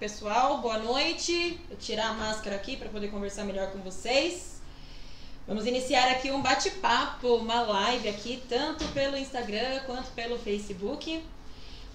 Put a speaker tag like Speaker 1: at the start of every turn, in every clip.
Speaker 1: pessoal, boa noite. Vou tirar a máscara aqui para poder conversar melhor com vocês. Vamos iniciar aqui um bate-papo, uma live aqui, tanto pelo Instagram quanto pelo Facebook.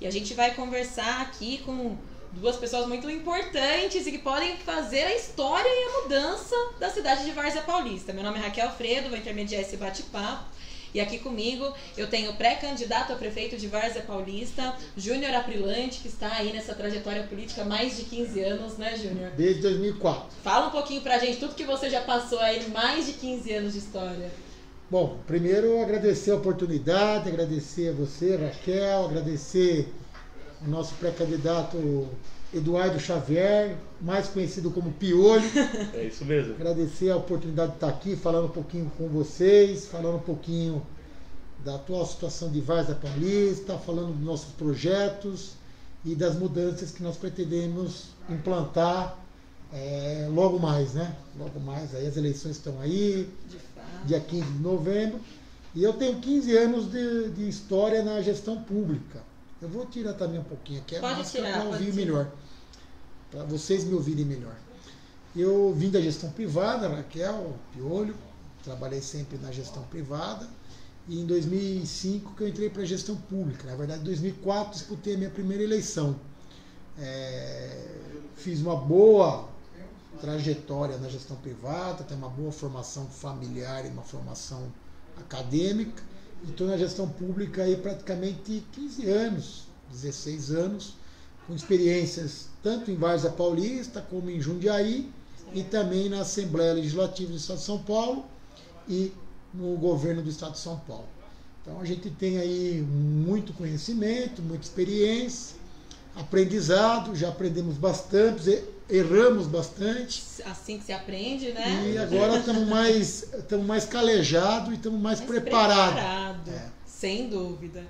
Speaker 1: E a gente vai conversar aqui com duas pessoas muito importantes e que podem fazer a história e a mudança da cidade de Várzea Paulista. Meu nome é Raquel Alfredo, vou intermediar esse bate-papo. E aqui comigo eu tenho o pré-candidato a prefeito de Várzea Paulista, Júnior Aprilante, que está aí nessa trajetória política há mais de 15 anos, né, Júnior?
Speaker 2: Desde 2004.
Speaker 1: Fala um pouquinho pra gente, tudo que você já passou aí, mais de 15 anos de história.
Speaker 2: Bom, primeiro agradecer a oportunidade, agradecer a você, Raquel, agradecer o nosso pré-candidato Eduardo Xavier, mais conhecido como Piolho.
Speaker 3: É isso mesmo.
Speaker 2: Agradecer a oportunidade de estar aqui falando um pouquinho com vocês, falando um pouquinho da atual situação de Várzea Paulista, falando dos nossos projetos e das mudanças que nós pretendemos implantar logo mais, né? Logo mais, aí as eleições estão aí, dia 15 de novembro, e eu tenho 15 anos de história na gestão pública. Eu vou tirar também um pouquinho aqui, para ouvir melhor, para vocês me ouvirem melhor. Eu vim da gestão privada, Raquel, Piolho, trabalhei sempre na gestão privada, e em 2005 que eu entrei para a gestão pública. Na verdade, em 2004 disputei a minha primeira eleição. Fiz uma boa trajetória na gestão privada, tenho uma boa formação familiar e uma formação acadêmica. Estou na gestão pública aí praticamente 15 anos, 16 anos, com experiências tanto em Várzea Paulista como em Jundiaí e também na Assembleia Legislativa do Estado de São Paulo e no governo do Estado de São Paulo. Então a gente tem aí muito conhecimento, muita experiência, aprendizado, já aprendemos bastante, erramos bastante.
Speaker 1: Assim que se aprende, né?
Speaker 2: E agora estamos mais calejados e estamos mais preparados.
Speaker 1: Sem dúvida.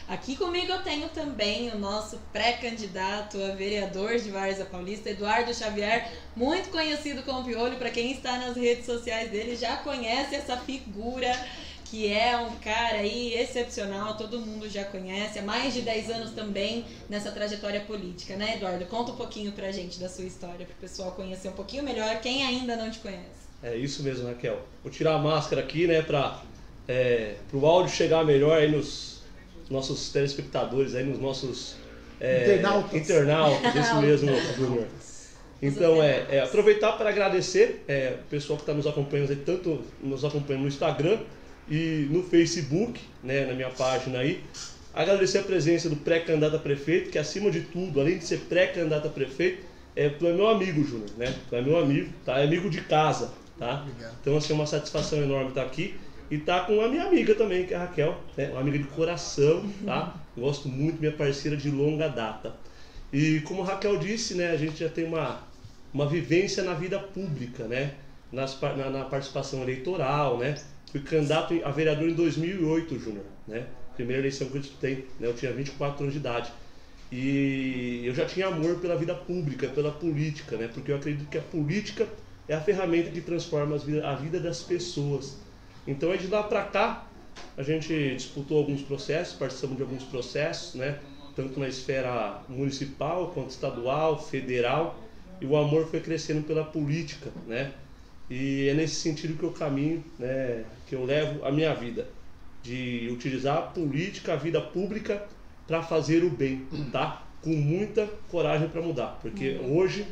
Speaker 1: Aqui comigo eu tenho também o nosso pré-candidato a vereador de Várzea Paulista, Eduardo Xavier, muito conhecido como Piolho. Para quem está nas redes sociais dele já conhece essa figura, que é um cara aí excepcional, todo mundo já conhece, há mais de 10 anos também nessa trajetória política, né, Eduardo? Conta um pouquinho pra gente da sua história, pro pessoal conhecer um pouquinho melhor, quem ainda não te conhece.
Speaker 3: É isso mesmo, Raquel. Vou tirar a máscara aqui, né, pro áudio chegar melhor aí nos nossos telespectadores, aí nos nossos internautas, isso mesmo, Júnior. Então, aproveitar para agradecer o pessoal que está nos acompanhando, tanto nos acompanhando no Instagram e no Facebook, né, na minha página aí. Agradecer a presença do pré-candidato a prefeito, que acima de tudo, além de ser pré-candidato a prefeito, tu é meu amigo, Júnior, né? Tu é meu amigo, tá? É amigo de casa, tá?
Speaker 2: Obrigado.
Speaker 3: Então, assim, é uma satisfação enorme estar aqui. E tá com a minha amiga também, que é a Raquel, né? Uma amiga de coração, tá? Gosto muito, minha parceira de longa data. E como a Raquel disse, né, a gente já tem uma vivência na vida pública, né? Na participação eleitoral, né? Fui candidato a vereador em 2008, Júnior, né? Primeira eleição que eu disputei, né? Eu tinha 24 anos de idade. E eu já tinha amor pela vida pública, pela política, né? Porque eu acredito que a política é a ferramenta que transforma a vida das pessoas. Então, de lá para cá, a gente disputou alguns processos, participamos de alguns processos, né? Tanto na esfera municipal, quanto estadual, federal. E o amor foi crescendo pela política, né? E é nesse sentido que eu caminho, né, que eu levo a minha vida, de utilizar a política, a vida pública, para fazer o bem, tá? Com muita coragem para mudar, porque hoje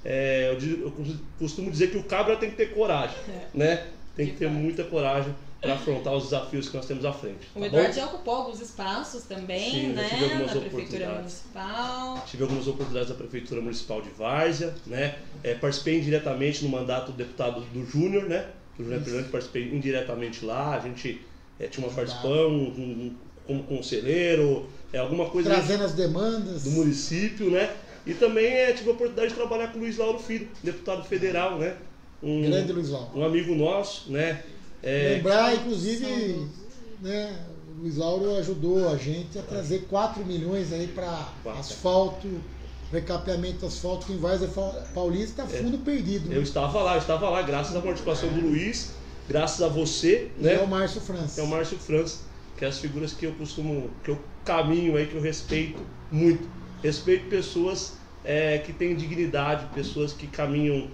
Speaker 3: eu costumo dizer que o cabra tem que ter coragem, né? Tem que ter muita coragem para afrontar os desafios que nós temos à frente. Tá,
Speaker 1: o Eduardo já ocupou alguns espaços também,
Speaker 3: sim,
Speaker 1: né?
Speaker 3: Na
Speaker 1: Prefeitura Municipal.
Speaker 3: Tive algumas oportunidades na Prefeitura Municipal de Várzea, né? Participei indiretamente no mandato do deputado do Júnior, né? Do Júnior Aprilante, participei indiretamente lá. A gente tinha uma participação como conselheiro, alguma coisa...
Speaker 2: Trazendo as demandas
Speaker 3: do município, né? E também tive a oportunidade de trabalhar com o Luiz Lauro Filho, deputado federal, né?
Speaker 2: Grande Luiz Lauro.
Speaker 3: Um amigo nosso, né?
Speaker 2: Lembrar, inclusive, né, o Luiz Lauro ajudou a gente a trazer 4 milhões aí para asfalto, recapeamento asfalto em Várzea Paulista, fundo perdido.
Speaker 3: Eu estava lá, graças à participação do Luiz, graças a você, né?
Speaker 2: E ao Márcio França.
Speaker 3: É o Márcio França, que é as figuras que eu caminho aí, que eu respeito muito. Respeito pessoas que têm dignidade, pessoas que caminham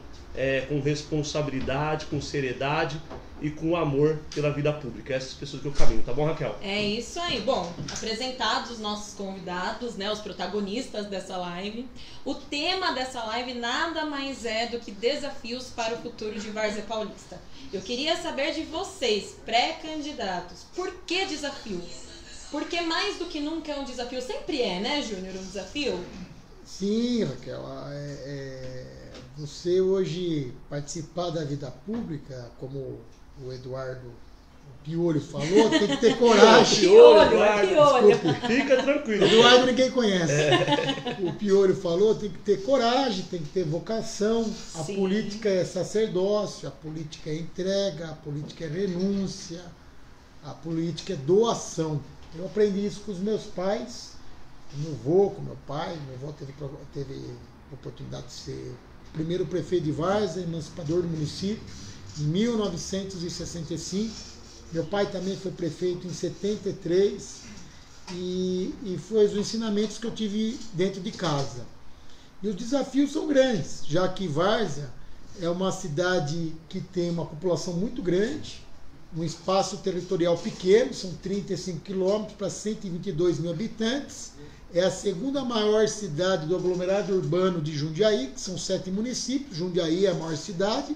Speaker 3: com responsabilidade, com seriedade e com amor pela vida pública. Essas pessoas que eu caminho, tá bom, Raquel?
Speaker 1: É isso aí. Bom, apresentados os nossos convidados, né, os protagonistas dessa live. O tema dessa live nada mais é do que desafios para o futuro de Várzea Paulista. Eu queria saber de vocês, pré-candidatos, por que desafio? Porque mais do que nunca é um desafio. Sempre é, né, Júnior, um desafio?
Speaker 2: Sim, Raquel. Você hoje participar da vida pública, como o Eduardo Piolho falou, tem que ter coragem.
Speaker 1: Piolho.
Speaker 2: Desculpe.
Speaker 3: Fica tranquilo.
Speaker 2: Eduardo ninguém conhece. O Piolho falou, tem que ter coragem, tem que ter vocação. A
Speaker 1: Sim.
Speaker 2: política é sacerdócio, a política é entrega, a política é renúncia, a política é doação. Eu aprendi isso com os meus pais, com meu avô, com meu pai. Meu avô teve a oportunidade de ser o primeiro prefeito de Várzea, emancipador do município, em 1965. Meu pai também foi prefeito em 73 e foi os ensinamentos que eu tive dentro de casa. E os desafios são grandes, já que Várzea é uma cidade que tem uma população muito grande, um espaço territorial pequeno, são 35 quilômetros para 122 mil habitantes. É a segunda maior cidade do aglomerado urbano de Jundiaí, que são 7 municípios. Jundiaí é a maior cidade.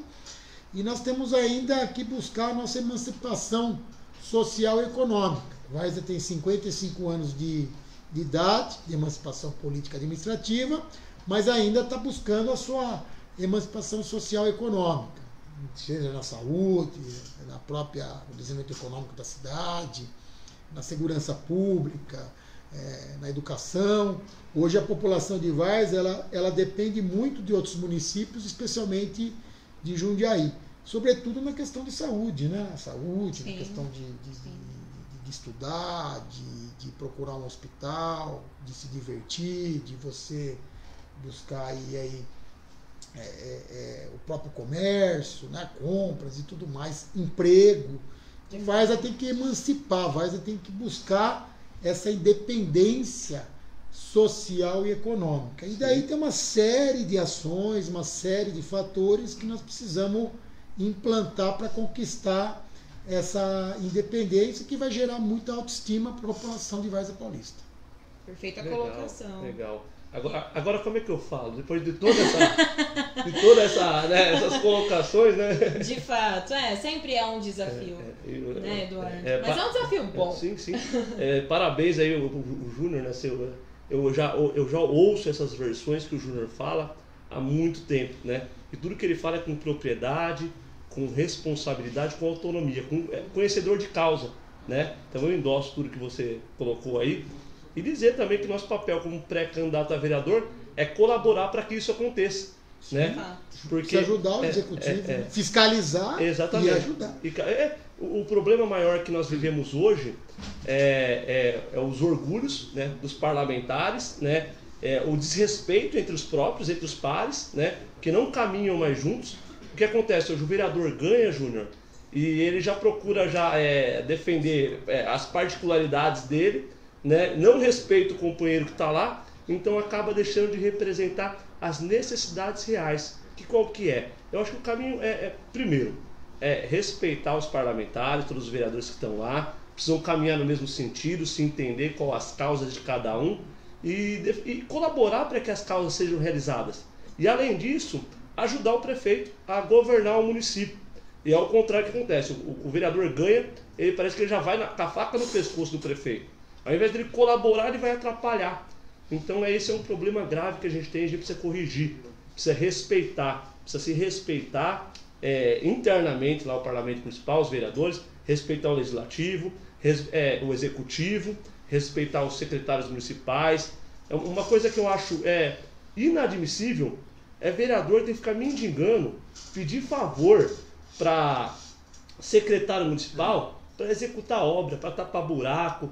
Speaker 2: E nós temos ainda que buscar a nossa emancipação social e econômica. Várzea tem 55 anos de idade, de emancipação política administrativa, mas ainda está buscando a sua emancipação social e econômica, seja na saúde, no desenvolvimento econômico da cidade, na segurança pública, na educação. Hoje a população de Várzea ela depende muito de outros municípios, especialmente de Jundiaí, sobretudo na questão de saúde, né? Saúde,
Speaker 1: Sim.
Speaker 2: na questão de estudar, de procurar um hospital, de se divertir, de você buscar aí o próprio comércio, né? Compras e tudo mais, emprego. Várzea tem que emancipar, Várzea tem que buscar essa independência social e econômica. E daí tem uma série de ações, uma série de fatores que nós precisamos implantar para conquistar essa independência, que vai gerar muita autoestima para a população de Várzea Paulista.
Speaker 1: Perfeita
Speaker 3: Legal,
Speaker 1: colocação.
Speaker 3: Legal. Agora como é que eu falo? Depois de toda essa, né, essas colocações, né?
Speaker 1: De fato, sempre é um desafio, né, Eduardo? Mas é um desafio bom.
Speaker 3: Sim. Parabéns aí, o Júnior, né? Eu já ouço essas versões que o Júnior fala há muito tempo, né? E tudo que ele fala é com propriedade, com responsabilidade, com autonomia, com conhecedor de causa, né? Então eu endosso tudo que você colocou aí. E dizer também que nosso papel como pré-candidato a vereador é colaborar para que isso aconteça, né?
Speaker 2: Porque ajudar o executivo, fiscalizar
Speaker 3: exatamente.
Speaker 2: E ajudar.
Speaker 3: O problema maior que nós vivemos hoje é os orgulhos, né, dos parlamentares, né, o desrespeito entre os próprios, entre os pares, né, que não caminham mais juntos. O que acontece hoje? O vereador ganha, Júnior, e ele já procura defender as particularidades dele, né, não respeita o companheiro que está lá, então acaba deixando de representar as necessidades reais. Qual que é? Eu acho que o caminho primeiro, respeitar os parlamentares, todos os vereadores que estão lá, precisam caminhar no mesmo sentido, se entender qual as causas de cada um e colaborar para que as causas sejam realizadas. E além disso, ajudar o prefeito a governar o município. E ao contrário, o que acontece? O vereador ganha, ele parece que ele já vai com a faca no pescoço do prefeito. Ao invés de ele colaborar, ele vai atrapalhar. Então esse é um problema grave que a gente tem, a gente precisa corrigir, precisa respeitar, precisa se respeitar internamente lá o parlamento municipal, os vereadores, respeitar o legislativo, o executivo, respeitar os secretários municipais. Uma coisa que eu acho inadmissível é vereador ter que ficar mendigando, pedir favor para secretário municipal para executar obra, para tapar buraco,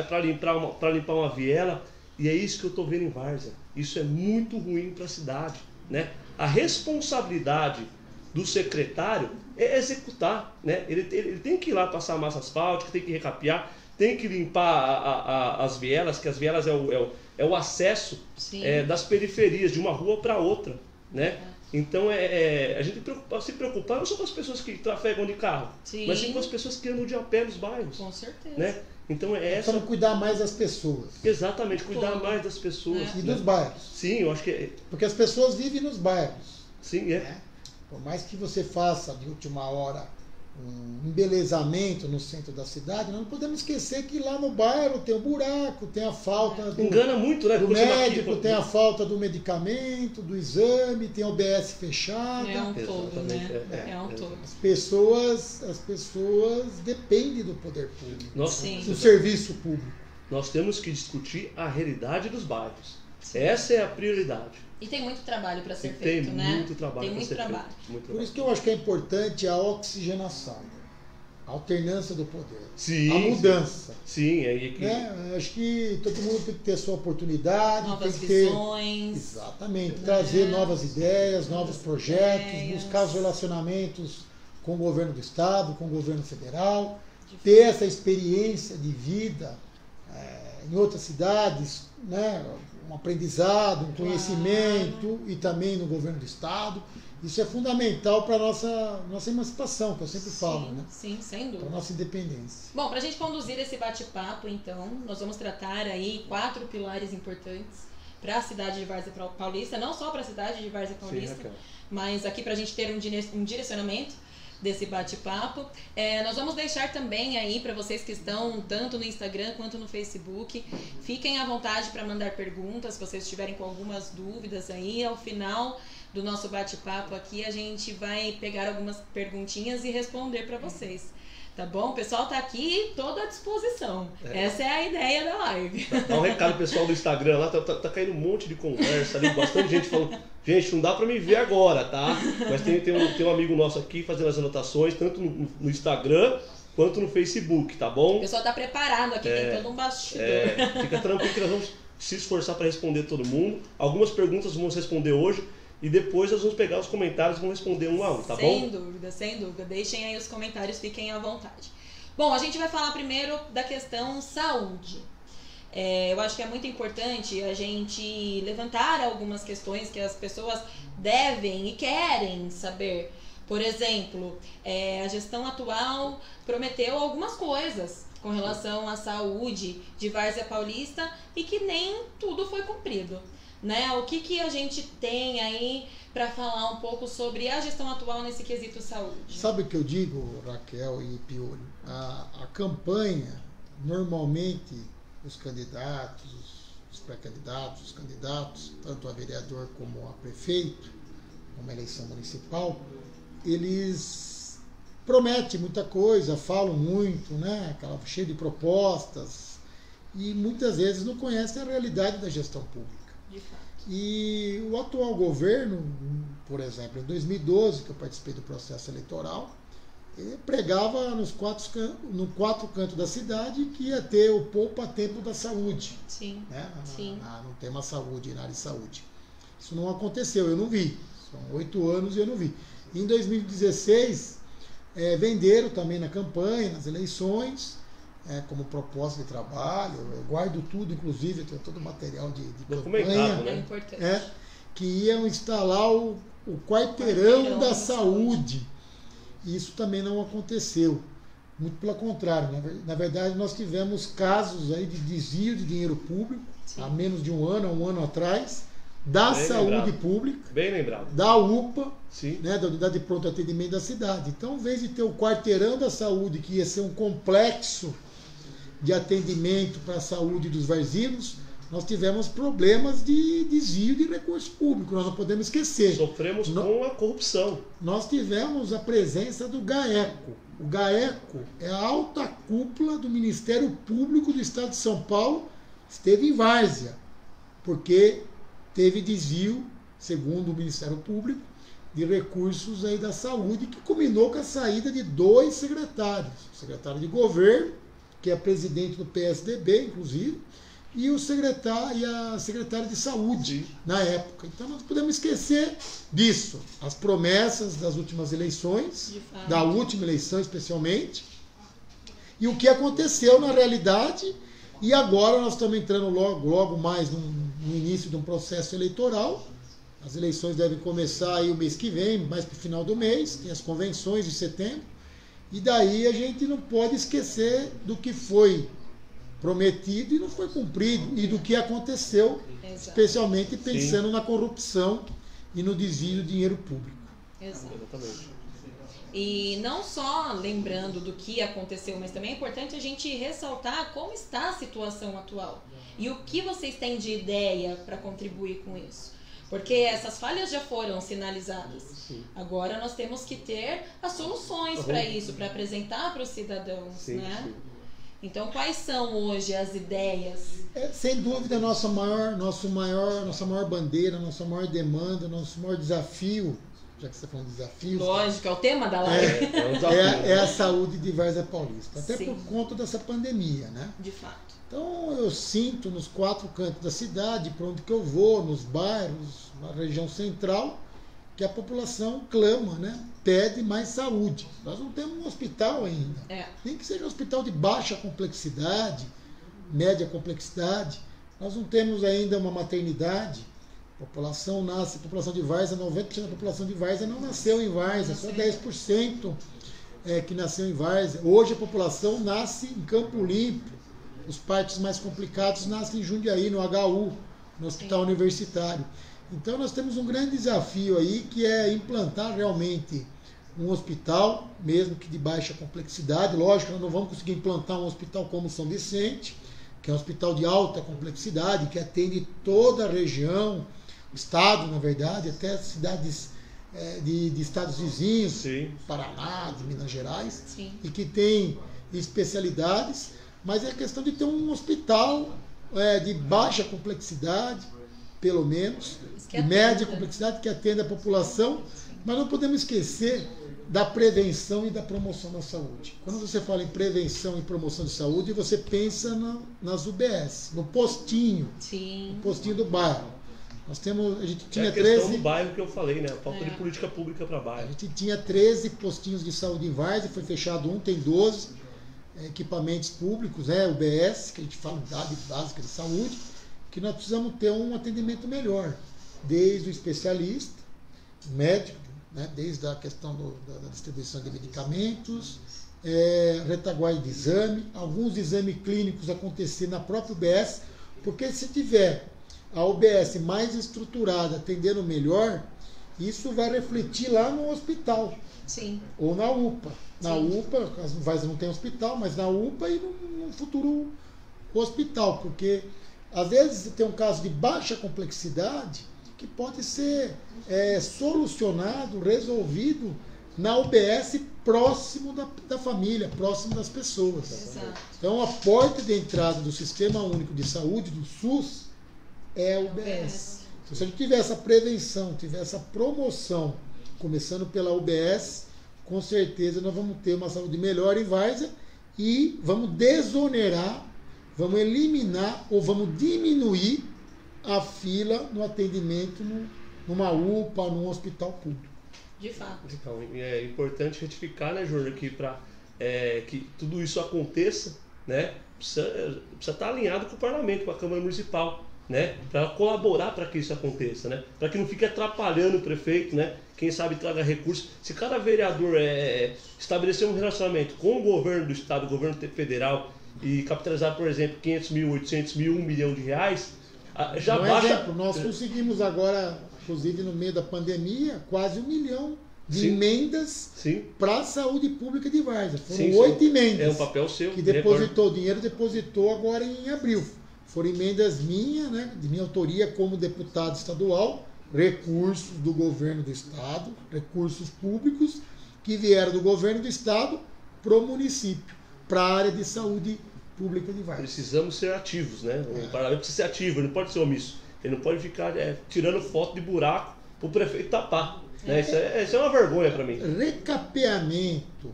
Speaker 3: para limpar uma viela. E é isso que eu estou vendo em Várzea. Isso é muito ruim para a cidade, né? A responsabilidade do secretário é executar, né? Ele tem que ir lá passar massa asfáltica, tem que recapear, tem que limpar as vielas, que as vielas é o acesso das periferias, de uma rua para outra. né? Então a gente se preocupar não só com as pessoas que trafegam de carro,
Speaker 1: Sim.
Speaker 3: mas sim com as pessoas que andam de a pé nos bairros.
Speaker 1: Com certeza.
Speaker 3: Né? Então
Speaker 2: Precisamos cuidar mais das pessoas.
Speaker 3: Exatamente, cuidar mais das pessoas.
Speaker 2: E dos bairros.
Speaker 3: Sim, eu acho que
Speaker 2: Porque as pessoas vivem nos bairros.
Speaker 3: Sim,
Speaker 2: né? Por mais que você faça de última hora um embelezamento no centro da cidade, nós não podemos esquecer que lá no bairro tem o buraco, tem a falta
Speaker 3: engana muito, né?
Speaker 2: do médico, tem a falta do medicamento, do exame, tem a OBS fechada.
Speaker 1: É um todo, né? É um todo.
Speaker 2: As pessoas dependem do poder público, do serviço público.
Speaker 3: Nós temos que discutir a realidade dos bairros. Essa é a prioridade.
Speaker 1: E tem muito trabalho para ser feito, né?
Speaker 3: Muito trabalho.
Speaker 2: Por isso que eu acho que é importante a oxigenação, a alternância do poder,
Speaker 3: sim,
Speaker 2: a mudança.
Speaker 3: Sim,
Speaker 2: acho que todo mundo tem que ter sua oportunidade,
Speaker 1: novas
Speaker 2: tem que ter
Speaker 1: visões.
Speaker 2: Exatamente, trazer novas ideias, novos projetos, buscar os relacionamentos com o governo do estado, com o governo federal, ter essa experiência de vida em outras cidades, né? Um aprendizado, um conhecimento e também no governo do estado. Isso é fundamental para a nossa emancipação, que eu sempre falo, né?
Speaker 1: Sim, sem dúvida.
Speaker 2: Para a nossa independência.
Speaker 1: Bom, para a gente conduzir esse bate-papo, então, nós vamos tratar aí 4 pilares importantes para a cidade de Várzea Paulista, não só para a cidade de Várzea Paulista, mas aqui para a gente ter um direcionamento desse bate-papo. Nós vamos deixar também aí para vocês que estão tanto no Instagram quanto no Facebook, fiquem à vontade para mandar perguntas, se vocês estiverem com algumas dúvidas aí. Ao final do nosso bate-papo aqui, a gente vai pegar algumas perguntinhas e responder para vocês. Tá bom? O pessoal tá aqui todo à disposição. Essa é a ideia da live.
Speaker 3: Dá um recado pessoal do Instagram lá, tá caindo um monte de conversa ali, bastante gente falando, gente, não dá pra me ver agora, tá? Mas tem um amigo nosso aqui fazendo as anotações, tanto no Instagram quanto no Facebook, tá bom?
Speaker 1: O pessoal tá preparado aqui, tem todo um bastidor.
Speaker 3: Fica tranquilo que nós vamos se esforçar para responder todo mundo. Algumas perguntas vamos responder hoje. E depois nós vamos pegar os comentários e vamos responder um a um, tá bom?
Speaker 1: Sem dúvida, sem dúvida. Deixem aí os comentários, fiquem à vontade. Bom, a gente vai falar primeiro da questão saúde. Eu acho que é muito importante a gente levantar algumas questões que as pessoas devem e querem saber. Por exemplo, a gestão atual prometeu algumas coisas com relação à saúde de Várzea Paulista e que nem tudo foi cumprido. Né? O que a gente tem aí para falar um pouco sobre a gestão atual nesse quesito saúde?
Speaker 2: Sabe o que eu digo, Raquel e Piolho? A campanha, normalmente, os candidatos, os pré-candidatos, os candidatos, tanto a vereador como a prefeito, uma eleição municipal, eles prometem muita coisa, falam muito, né? Cheio de propostas, e muitas vezes não conhecem a realidade da gestão pública. E o atual governo, por exemplo, em 2012, que eu participei do processo eleitoral, ele pregava nos quatro cantos da cidade que ia ter o poupa-tempo da saúde.
Speaker 1: Sim.
Speaker 2: Né?
Speaker 1: Sim.
Speaker 2: No tema saúde, na área de saúde. Isso não aconteceu, eu não vi. São 8 anos e eu não vi. Em 2016, venderam também na campanha, nas eleições, como proposta de trabalho, eu guardo tudo, inclusive, eu tenho todo o material de campanha,
Speaker 3: né?
Speaker 1: É importante.
Speaker 2: Que iam instalar o quarteirão da saúde. E isso também não aconteceu. Muito pelo contrário. Na verdade, nós tivemos casos aí de desvio de dinheiro público, há menos de um ano atrás, da saúde pública,
Speaker 3: bem lembrado,
Speaker 2: da UPA,
Speaker 3: sim,
Speaker 2: né, da unidade de pronto atendimento da cidade. Então, em vez de ter o quarteirão da saúde, que ia ser um complexo de atendimento para a saúde dos varzinos, nós tivemos problemas de desvio de recursos públicos, nós não podemos esquecer.
Speaker 3: Sofremos com a corrupção.
Speaker 2: Nós tivemos a presença do GAECO. O GAECO é a alta cúpula do Ministério Público do Estado de São Paulo, esteve em Várzea, porque teve desvio, segundo o Ministério Público, de recursos aí da saúde, que culminou com a saída de 2 secretários. O secretário de governo, que é presidente do PSDB, inclusive, e a secretária de saúde, na época. Então, nós não podemos esquecer disso. As promessas das últimas eleições, da última eleição especialmente, e o que aconteceu na realidade. E agora nós estamos entrando logo mais no início de um processo eleitoral, As eleições devem começar aí o mês que vem, mais para o final do mês, tem as convenções de setembro, e daí a gente não pode esquecer do que foi prometido e não foi cumprido, e do que aconteceu, especialmente pensando na corrupção e no desvio de dinheiro público.
Speaker 1: Exatamente. E não só lembrando do que aconteceu, mas também é importante a gente ressaltar como está a situação atual e o que vocês têm de ideia para contribuir com isso. Porque essas falhas já foram sinalizadas. Sim. Agora nós temos que ter as soluções para isso, para apresentar para os cidadãos, né? Sim. Então, quais são hoje as ideias?
Speaker 2: Sem dúvida, nossa maior bandeira, nossa maior demanda, nosso maior desafio, já que você está falando de desafios...
Speaker 1: Lógico, é o tema da live.
Speaker 2: É a saúde de Várzea Paulista. Até por conta dessa pandemia, né?
Speaker 1: De fato.
Speaker 2: Então, eu sinto nos 4 cantos da cidade, para onde que eu vou, nos bairros, na região central, que a população clama, né? Pede mais saúde. Nós não temos um hospital ainda. Nem que seja um hospital de baixa complexidade, média complexidade. Nós não temos ainda uma maternidade. A população de Várzea, 90% da população de Várzea não nasceu em Várzea, só 10% que nasceu em Várzea. Hoje a população nasce em Campo Limpo. Os partos mais complicados nascem em Jundiaí, no HU, no Hospital Universitário. Então nós temos um grande desafio aí, que é implantar realmente um hospital, mesmo que de baixa complexidade. Lógico, nós não vamos conseguir implantar um hospital como São Vicente, que é um hospital de alta complexidade, que atende toda a região, estado, na verdade, até cidades de estados vizinhos, Sim. Paraná, de Minas Gerais, Sim. E que tem especialidades, mas é questão de ter um hospital de baixa complexidade, pelo menos, de média complexidade, que atenda a população, mas não podemos esquecer da prevenção e da promoção da saúde. Quando você fala em prevenção e promoção de saúde, você pensa nas UBS, no postinho,
Speaker 1: Sim.
Speaker 2: No postinho do bairro. A gente tinha
Speaker 3: a questão do bairro que eu falei, né? A falta de política pública para bairro.
Speaker 2: A gente tinha 13 postinhos de saúde em Várzea, foi fechado um, tem 12 equipamentos públicos, UBS, que a gente fala unidade básica de saúde, que nós precisamos ter um atendimento melhor, desde o especialista, o médico, né? Desde a questão da distribuição de medicamentos, retaguarda de exame, alguns exames clínicos acontecer na própria UBS, porque se tiver a UBS mais estruturada, atendendo melhor, isso vai refletir lá no hospital.
Speaker 1: Sim.
Speaker 2: Ou na UPA. Na
Speaker 1: Sim.
Speaker 2: UPA, às vezes não tem hospital, mas na UPA e no futuro hospital, porque às vezes tem um caso de baixa complexidade que pode ser solucionado, resolvido na UBS próximo da família, próximo das pessoas.
Speaker 1: Exato.
Speaker 2: Então a porta de entrada do Sistema Único de Saúde, do SUS, é a UBS. Se a gente tiver essa prevenção, tiver essa promoção, começando pela UBS, com certeza nós vamos ter uma saúde melhor em Várzea e vamos desonerar, vamos eliminar ou vamos diminuir a fila no atendimento numa UPA, num hospital público.
Speaker 1: De fato.
Speaker 3: Então, é importante retificar, né, Júnior, que para que tudo isso aconteça, né, precisa estar alinhado com o Parlamento, com a Câmara Municipal, né, para colaborar para que isso aconteça, né, para que não fique atrapalhando o prefeito, né, quem sabe traga recursos. Se cada vereador estabelecer um relacionamento com o governo do estado, o governo federal, e capitalizar, por exemplo, 500 mil, 800 mil, 1 milhão de reais, já basta...
Speaker 2: exemplo, nós conseguimos agora, inclusive no meio da pandemia, quase 1 milhão de emendas para a saúde pública de Várzea. Foram 8 emendas.
Speaker 3: É um papel seu.
Speaker 2: Que depositou, o dinheiro depositou agora em abril. Foram emendas minhas, né, de minha autoria como deputado estadual, recursos do governo do estado, recursos públicos que vieram do governo do estado para o município, para a área de saúde pública de Várzea.
Speaker 3: Precisamos ser ativos, né? O parlamento precisa ser ativo, ele não pode ser omisso. Ele não pode ficar tirando foto de buraco para o prefeito tapar. Né? Isso é uma vergonha para mim.
Speaker 2: Recapeamento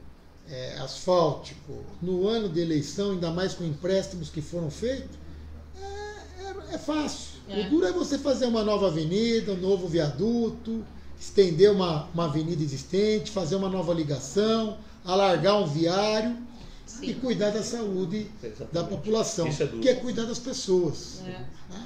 Speaker 2: asfáltico no ano de eleição, ainda mais com empréstimos que foram feitos, é fácil. O duro é você fazer uma nova avenida, um novo viaduto, estender uma avenida existente, fazer uma nova ligação, alargar um viário. e cuidar da saúde da população, que é cuidar das pessoas.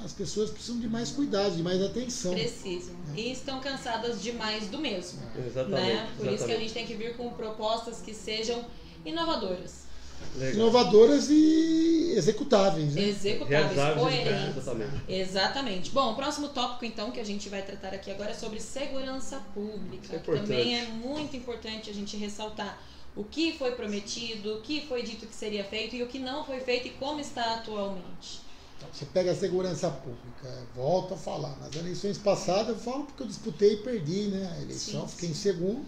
Speaker 2: As pessoas precisam de mais cuidado, de mais atenção.
Speaker 1: Precisam. E estão cansadas demais do mesmo.
Speaker 3: Exatamente.
Speaker 1: Por isso que a gente tem que vir com propostas que sejam inovadoras.
Speaker 3: Legal.
Speaker 2: Inovadoras e executáveis. Né?
Speaker 1: Executáveis, coerentes.
Speaker 3: Exatamente.
Speaker 1: Exatamente. Bom, o próximo tópico, então, que a gente vai tratar aqui agora é sobre segurança pública.
Speaker 3: É
Speaker 1: também é muito importante a gente ressaltar o que foi prometido, o que foi dito que seria feito e o que não foi feito e como está atualmente.
Speaker 2: Então, você pega a segurança pública, volto a falar. Nas eleições passadas, eu falo porque eu disputei e perdi, né? A eleição, fiquei em segundo.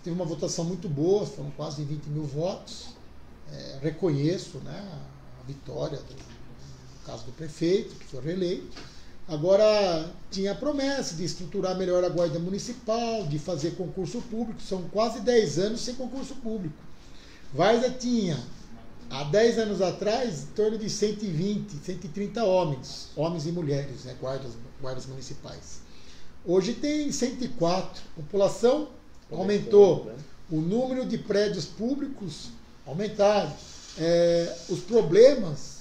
Speaker 2: Teve uma votação muito boa, foram quase 20 mil votos. Reconheço, né, a vitória no caso do prefeito, que foi reeleito. Agora, tinha a promessa de estruturar melhor a Guarda Municipal, de fazer concurso público. São quase 10 anos sem concurso público. Várzea tinha, há 10 anos atrás, em torno de 120, 130 homens e mulheres, né, guardas municipais. Hoje tem 104. A população aumentou.
Speaker 3: Né?
Speaker 2: O número de prédios públicos aumentaram. Os problemas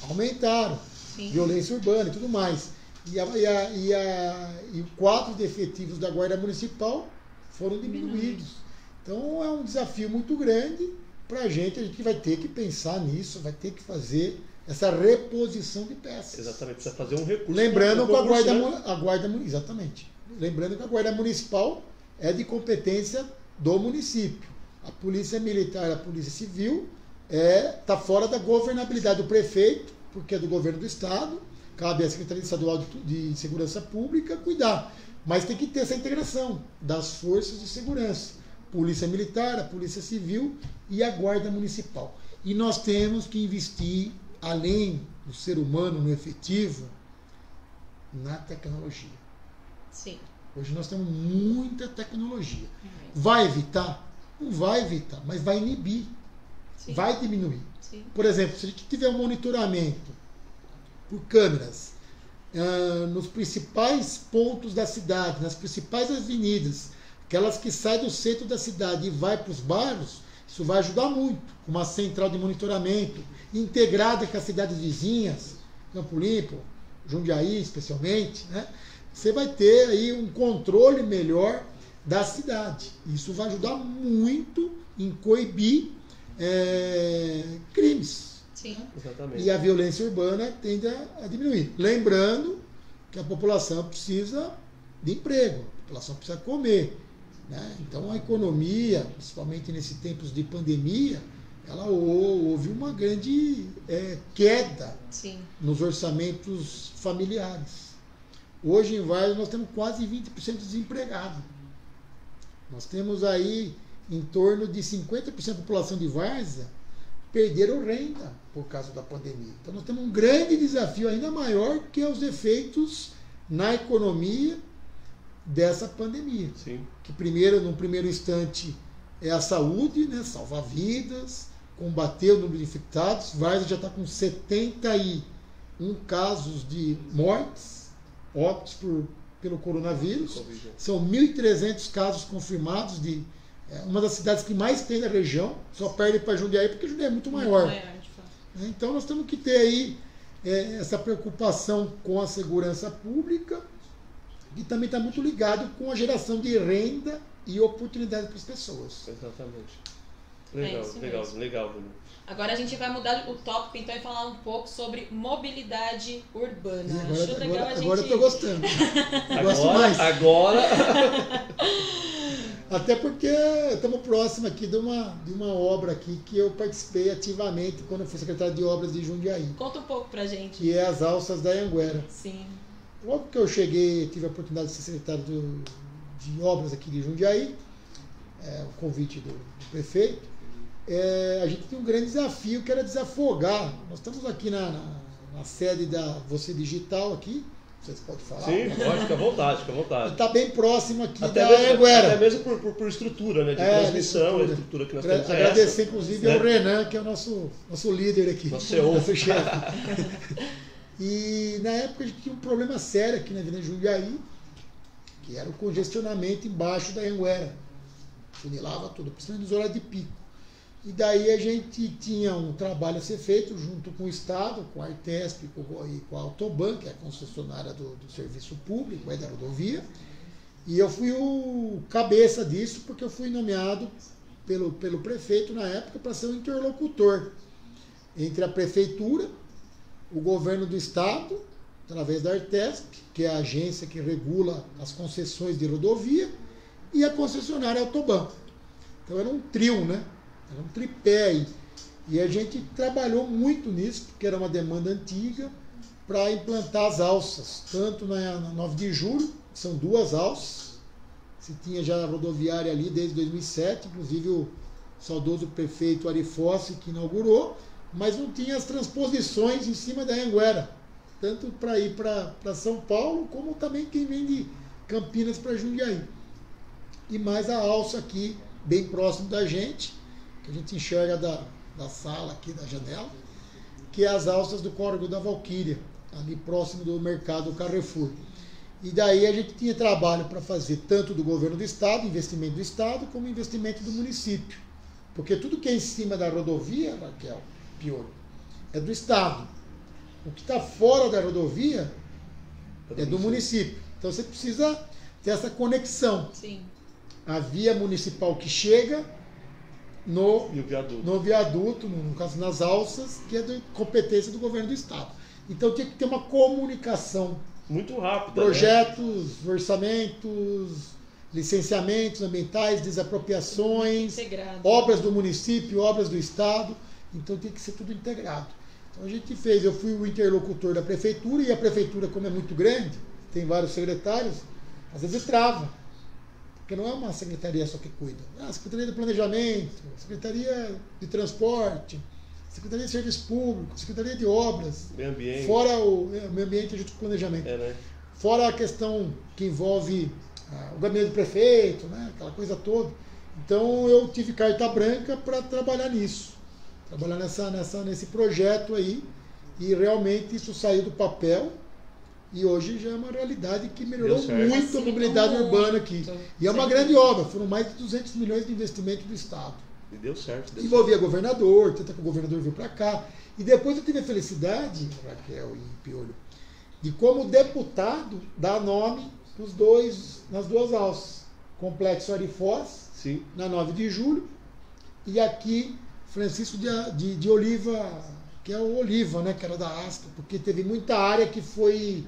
Speaker 2: aumentaram. Sim. Violência urbana e tudo mais. E o quadro de efetivos da Guarda Municipal foram diminuídos. Então é um desafio muito grande para a gente vai ter que pensar nisso, vai ter que fazer essa reposição de peças.
Speaker 3: Exatamente, precisa fazer um recurso.
Speaker 2: Lembrando que exatamente. Lembrando que a Guarda Municipal é de competência do município. A Polícia Militar, a Polícia Civil está fora da governabilidade do prefeito, porque é do governo do Estado, cabe à Secretaria Estadual de Segurança Pública cuidar. Mas tem que ter essa integração das forças de segurança. Polícia Militar, a Polícia Civil e a Guarda Municipal. E nós temos que investir, além do ser humano no efetivo, na tecnologia.
Speaker 1: Sim.
Speaker 2: Hoje nós temos muita tecnologia. Vai evitar? Não vai evitar, mas vai inibir. Sim. Vai diminuir. Sim. Por exemplo, se a gente tiver um monitoramento por câmeras nos principais pontos da cidade, nas principais avenidas, aquelas que saem do centro da cidade e vai para os bairros, isso vai ajudar muito. Uma central de monitoramento integrada com as cidades vizinhas, Campo Limpo, Jundiaí especialmente, né? Você vai ter aí um controle melhor da cidade. Isso vai ajudar muito em coibir crimes.
Speaker 1: Sim.
Speaker 3: Exatamente.
Speaker 2: E a violência urbana tende a diminuir. Lembrando que a população precisa de emprego, a população precisa comer. Né? Então a economia, principalmente nesses tempos de pandemia, houve uma grande queda
Speaker 1: Sim.
Speaker 2: nos orçamentos familiares. Hoje em Várzea nós temos quase 20% de desempregado. Nós temos aí em torno de 50% da população de Várzea perderam renda por causa da pandemia. Então nós temos um grande desafio ainda maior, que é os efeitos na economia dessa pandemia.
Speaker 3: Sim.
Speaker 2: Que num primeiro instante é a saúde, né, salvar vidas, combater o número de infectados. Várzea já está com 71 casos de mortes, óbitos pelo coronavírus. São 1.300 casos confirmados de uma das cidades que mais tem na região, só perde para Jundiaí porque Jundiaí é muito maior. Então nós temos que ter aí essa preocupação com a segurança pública, que também está muito ligado com a geração de renda e oportunidade para as pessoas.
Speaker 3: Exatamente. Legal.
Speaker 1: Agora a gente vai mudar o tópico então e falar um pouco sobre mobilidade urbana.
Speaker 2: Agora eu estou gostando. Gosto mais.
Speaker 3: Agora.
Speaker 2: Até porque estamos próximos aqui de uma obra aqui que eu participei ativamente quando eu fui secretário de obras de Jundiaí.
Speaker 1: Conta um pouco pra gente.
Speaker 2: Que é as alças da Anhanguera.
Speaker 1: Sim.
Speaker 2: Logo que eu cheguei, tive a oportunidade de ser secretário de obras aqui de Jundiaí, o convite do prefeito. A gente tinha um grande desafio, que era desafogar. Nós estamos aqui na sede da Você Digital aqui. Vocês podem falar?
Speaker 3: Sim, pode, fica à vontade.
Speaker 2: Está bem próximo aqui da Anhanguera.
Speaker 3: Até mesmo por estrutura, né? De transmissão, a estrutura que nós temos.
Speaker 2: Agradecer, inclusive, ao Renan, que é o nosso líder aqui.
Speaker 3: Nosso chefe.
Speaker 2: E na época a gente tinha um problema sério aqui na Avenida Jundiaí, que era o congestionamento embaixo da Anhanguera. Funilava tudo, principalmente nos horários de pico. E daí a gente tinha um trabalho a ser feito junto com o Estado, com a Artesp e com a Autoban, que é a concessionária do serviço público, da rodovia. E eu fui o cabeça disso, porque eu fui nomeado pelo prefeito na época para ser o interlocutor entre a prefeitura, o governo do Estado, através da Artesp, que é a agência que regula as concessões de rodovia, e a concessionária Autoban. Então era um trio, né? Era um tripé aí. E a gente trabalhou muito nisso, porque era uma demanda antiga, para implantar as alças, tanto na 9 de julho, que são 2 alças, se tinha já a rodoviária ali desde 2007, inclusive o saudoso prefeito Ari Fossi que inaugurou, mas não tinha as transposições em cima da Anhanguera, tanto para ir para São Paulo, como também quem vem de Campinas para Jundiaí. E mais a alça aqui, bem próximo da gente, que a gente enxerga da sala aqui, da janela, que é as alças do Córrego da Valquíria, ali próximo do mercado Carrefour. E daí a gente tinha trabalho para fazer tanto do governo do Estado, investimento do Estado, como investimento do município. Porque tudo que é em cima da rodovia, Raquel, Piolho, é do Estado. O que está fora da rodovia é do município. Então você precisa ter essa conexão.
Speaker 1: Sim.
Speaker 2: A via municipal que chega no viaduto, no caso nas alças, que é de competência do governo do Estado. Então tinha que ter uma comunicação
Speaker 3: muito rápida.
Speaker 2: Projetos, né? Orçamentos, licenciamentos ambientais, desapropriações,
Speaker 1: Integrado.
Speaker 2: Obras do município, obras do Estado. Então tem que ser tudo integrado. Então a gente fez, eu fui o interlocutor da prefeitura, e a prefeitura, como é muito grande, tem vários secretários, às vezes trava. Porque não é uma secretaria só que cuida. A Secretaria de Planejamento, Secretaria de Transporte, Secretaria de Serviço Público, Secretaria de Obras.
Speaker 3: Meio ambiente.
Speaker 2: Fora o meio ambiente junto com o planejamento.
Speaker 3: Né?
Speaker 2: Fora a questão que envolve o gabinete do prefeito, né? Aquela coisa toda. Então eu tive carta branca para trabalhar nisso. Trabalhar nesse projeto aí. E realmente isso saiu do papel. E hoje já é uma realidade que melhorou muito a mobilidade urbana aqui. E é uma grande obra, foram mais de 200 milhões de investimento do Estado.
Speaker 3: E deu certo.
Speaker 2: Envolvia governador, tenta que o governador veio para cá. E depois eu tive a felicidade, Raquel e Piolho, de como deputado dar nome nas 2 alças. Complexo Ari Foz,
Speaker 3: sim,
Speaker 2: na 9 de julho, e aqui Francisco de Oliva, que é o Oliva, né, que era da Asta, porque teve muita área que foi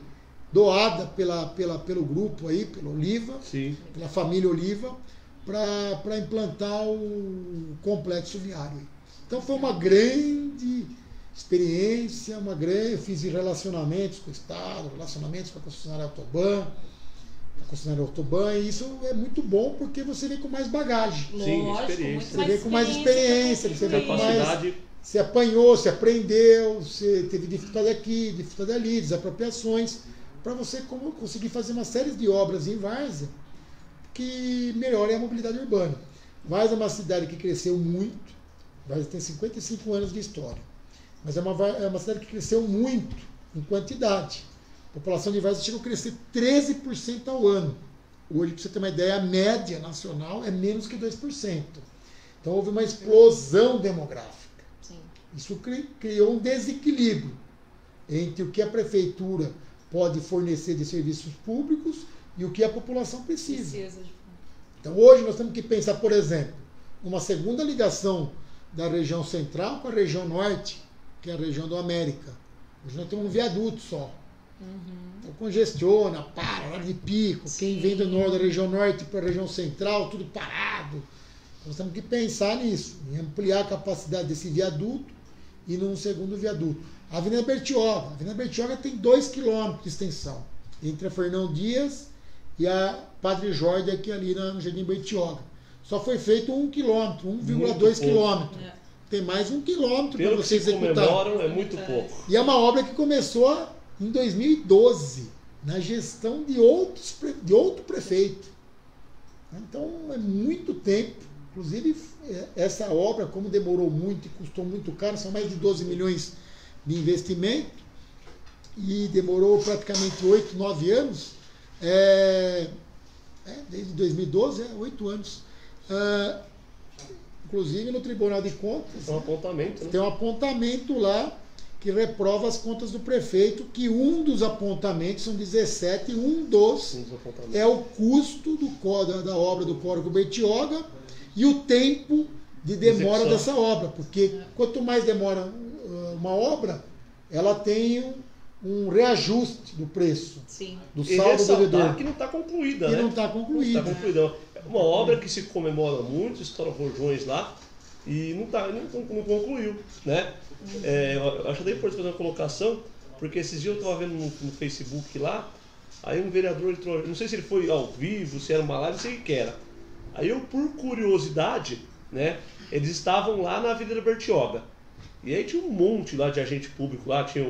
Speaker 2: doada pelo grupo aí, pelo Oliva,
Speaker 3: sim,
Speaker 2: pela família Oliva, para implantar o complexo viário. Então foi uma grande experiência, eu fiz relacionamentos com o Estado, relacionamentos com a concessionária Autoban, e isso é muito bom porque você vem com mais bagagem.
Speaker 3: Sim,
Speaker 1: lógico,
Speaker 3: experiência.
Speaker 2: Você vem com mais experiência, você vem com
Speaker 3: capacidade.
Speaker 2: Você apanhou, você aprendeu, você teve dificuldade aqui, dificuldade ali, desapropriações, para você conseguir fazer uma série de obras em Várzea que melhorem a mobilidade urbana. Várzea é uma cidade que cresceu muito, Várzea tem 55 anos de história, mas é uma cidade que cresceu muito em quantidade. A população de Várzea chegou a crescer 13% ao ano. Hoje, para você ter uma ideia, a média nacional é menos que 2%. Então houve uma explosão demográfica.
Speaker 1: Sim.
Speaker 2: Isso criou um desequilíbrio entre o que a prefeitura pode fornecer de serviços públicos e o que a população precisa. Então hoje nós temos que pensar, por exemplo, uma segunda ligação da região central com a região norte, que é a região do América. Hoje nós temos um viaduto só. Então congestiona, para, hora de pico.
Speaker 1: Sim.
Speaker 2: Quem vem da região norte para a região central, tudo parado. Nós temos que pensar nisso, em ampliar a capacidade desse viaduto e num segundo viaduto. A Avenida Bertioga. A Avenida Bertioga tem 2 km de extensão, entre a Fernão Dias e a Padre Jorge, aqui ali no Jardim Bertioga. Só foi feito 1 km, 1,2 km. Tem mais 1 km para você executar.
Speaker 3: Comemoram, é muito pouco.
Speaker 2: E é uma obra que começou em 2012, na gestão de outro prefeito. Então é muito tempo. Inclusive, essa obra, como demorou muito e custou muito caro, são mais de 12 milhões de investimento, e demorou praticamente 8, 9 anos, desde 2012, 8 anos. inclusive no Tribunal de Contas,
Speaker 3: É um apontamento, né?
Speaker 2: tem um apontamento lá que reprova as contas do prefeito, que um dos apontamentos, são 17, um dos é o custo da obra do Córrego Bertioga e o tempo de demora dessa obra, porque quanto mais demora uma obra, ela tem um reajuste do preço,
Speaker 1: Sim.
Speaker 2: do saldo do devedor.
Speaker 3: Que não está concluída,
Speaker 2: E
Speaker 3: né?
Speaker 2: não está concluída.
Speaker 3: Não está concluída. É uma obra que se comemora muito, estoura rojões lá, e não concluiu, né? Eu acho até importante fazer uma colocação, porque esses dias eu estava vendo no Facebook lá, aí um vereador entrou, não sei se ele foi ao vivo, se era uma live, não sei o que era. Aí eu, por curiosidade, né, eles estavam lá na Avenida Bertioga. E aí tinha um monte lá de agente público lá, tinha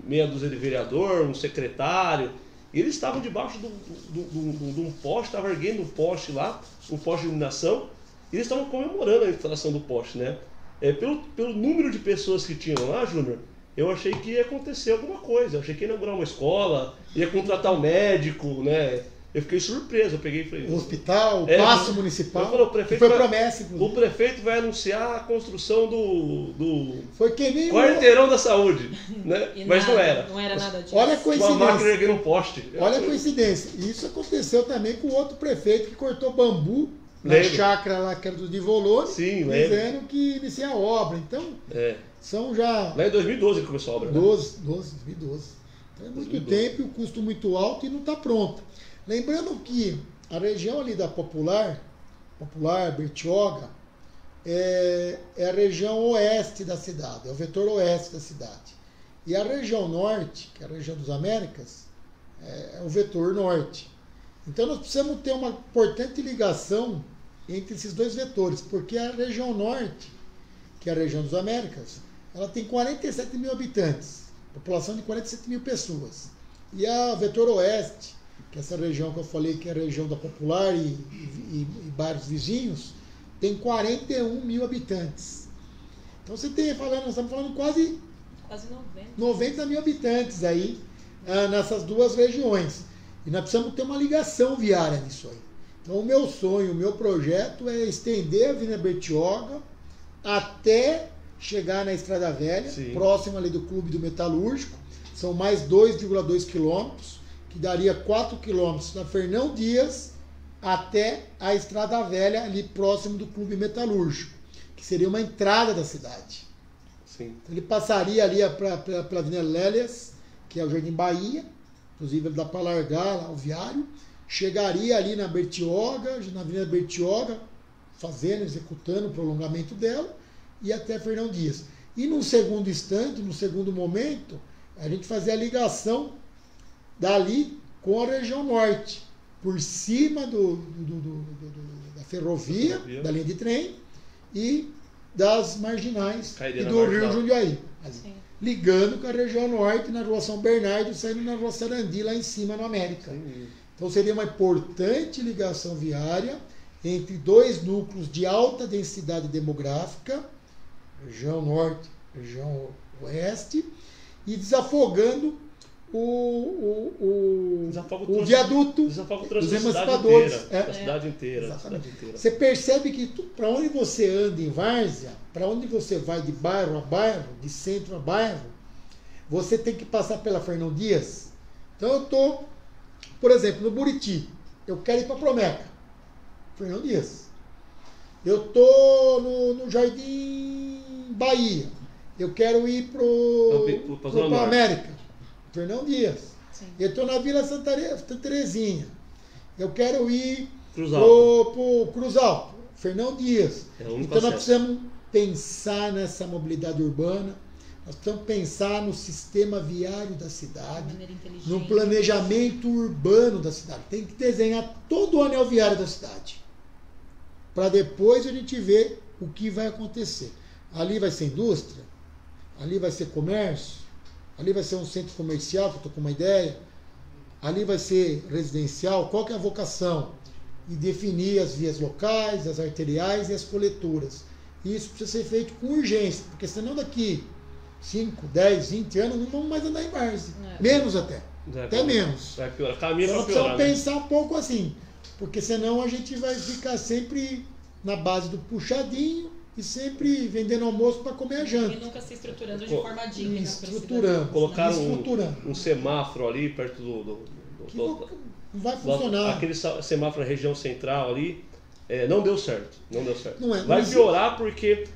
Speaker 3: meia dúzia de vereador, um secretário, e eles estavam debaixo de um poste, estavam erguendo um poste lá, um poste de iluminação, e eles estavam comemorando a instalação do poste, né? Pelo número de pessoas que tinham lá, Júnior, eu achei que ia acontecer alguma coisa, eu achei que ia inaugurar uma escola, ia contratar um médico, né? Eu fiquei surpreso, eu peguei e falei...
Speaker 2: O hospital, o paço municipal,
Speaker 3: falei, o prefeito
Speaker 2: que foi promessa, inclusive.
Speaker 3: O prefeito vai anunciar a construção do
Speaker 2: foi que nem
Speaker 3: quarteirão da saúde, né? Mas
Speaker 1: nada,
Speaker 3: não era.
Speaker 1: Não era nada disso.
Speaker 2: Olha a
Speaker 3: Uma
Speaker 2: coincidência.
Speaker 3: máquina erguendo um poste.
Speaker 2: Olha a coincidência. Isso aconteceu também com o outro prefeito que cortou bambu na
Speaker 3: Lembro.
Speaker 2: chácara lá, que era do Divolone,
Speaker 3: Sim, lembro.
Speaker 2: dizendo que inicia a obra. Então, são já
Speaker 3: Lá em 2012 que começou a obra.
Speaker 2: 2012. Então é muito
Speaker 3: 2012.
Speaker 2: tempo e o custo muito alto e não está pronta. Lembrando que a região ali da Popular, Bertioga, é a região oeste da cidade, é o vetor oeste da cidade. E a região norte, que é a região dos Américas, é o vetor norte. Então nós precisamos ter uma importante ligação entre esses dois vetores, porque a região norte, que é a região dos Américas, ela tem 47 mil habitantes, população de 47 mil pessoas. E a vetor oeste, que é essa região que eu falei que é a região da Popular e bairros vizinhos, tem 41 mil habitantes. Então você tem, nós estamos falando quase 90 mil habitantes aí nessas duas regiões. E nós precisamos ter uma ligação viária nisso aí. Então o meu sonho, o meu projeto é estender a Avenida Bertioga até chegar na Estrada Velha, próximo ali do Clube do Metalúrgico. São mais 2,2 quilômetros, que daria 4 quilômetros da Fernão Dias até a Estrada Velha, ali próximo do Clube Metalúrgico, que seria uma entrada da cidade.
Speaker 3: Sim.
Speaker 2: Então, ele passaria ali pela Avenida Lélias, que é o Jardim Bahia, inclusive ele dá para largar lá o viário, chegaria ali na Bertioga, na Avenida Bertioga, executando o prolongamento dela, e até Fernão Dias. E num segundo instante, num segundo momento, a gente fazia a ligação dali com a região norte, por cima da ferrovia, da linha de trem e das marginais e do Rio Jundiaí. Ligando com a região norte na Rua São Bernardo, saindo na Rua Sarandi, lá em cima no América. Sim. Então seria uma importante ligação viária entre dois núcleos de alta densidade demográfica, região norte, região oeste, e desafogando o viaduto dos emancipadores.
Speaker 3: A cidade inteira.
Speaker 2: Exatamente. Você percebe que para onde você anda em Várzea, para onde você vai de bairro a bairro, de centro a bairro, você tem que passar pela Fernão Dias. Então eu estou, por exemplo, no Buriti, eu quero ir para Promeca, Fernão Dias. Eu estou no Jardim Bahia, eu quero ir para a América, Fernão Dias. Sim. Eu estou na Vila Santa Terezinha. Eu quero ir para o Cruz Alto, Fernão Dias. Então nós precisamos pensar nessa mobilidade urbana, nós precisamos pensar no sistema viário da cidade, no planejamento urbano da cidade. Tem que desenhar todo o anel viário da cidade, para depois a gente ver o que vai acontecer. Ali vai ser indústria, ali vai ser comércio, ali vai ser um centro comercial, que eu estou com uma ideia, ali vai ser residencial, qual que é a vocação? E definir as vias locais, as arteriais e as coletoras. E isso precisa ser feito com urgência, porque senão daqui 5, 10, 20 anos não vamos mais andar em Várzea. Menos até menos.
Speaker 3: Vai piorar, caminho
Speaker 2: então
Speaker 3: para piorar.
Speaker 2: Precisamos pensar um pouco assim, porque senão a gente vai ficar sempre na base do puxadinho e sempre vendendo almoço para comer a janta.
Speaker 1: E nunca se estruturando de forma digna.
Speaker 2: Estruturando.
Speaker 3: Colocaram um semáforo ali perto do
Speaker 2: não vai funcionar.
Speaker 3: Aquele semáforo na região central ali, não deu certo.
Speaker 2: Não
Speaker 3: vai piorar porque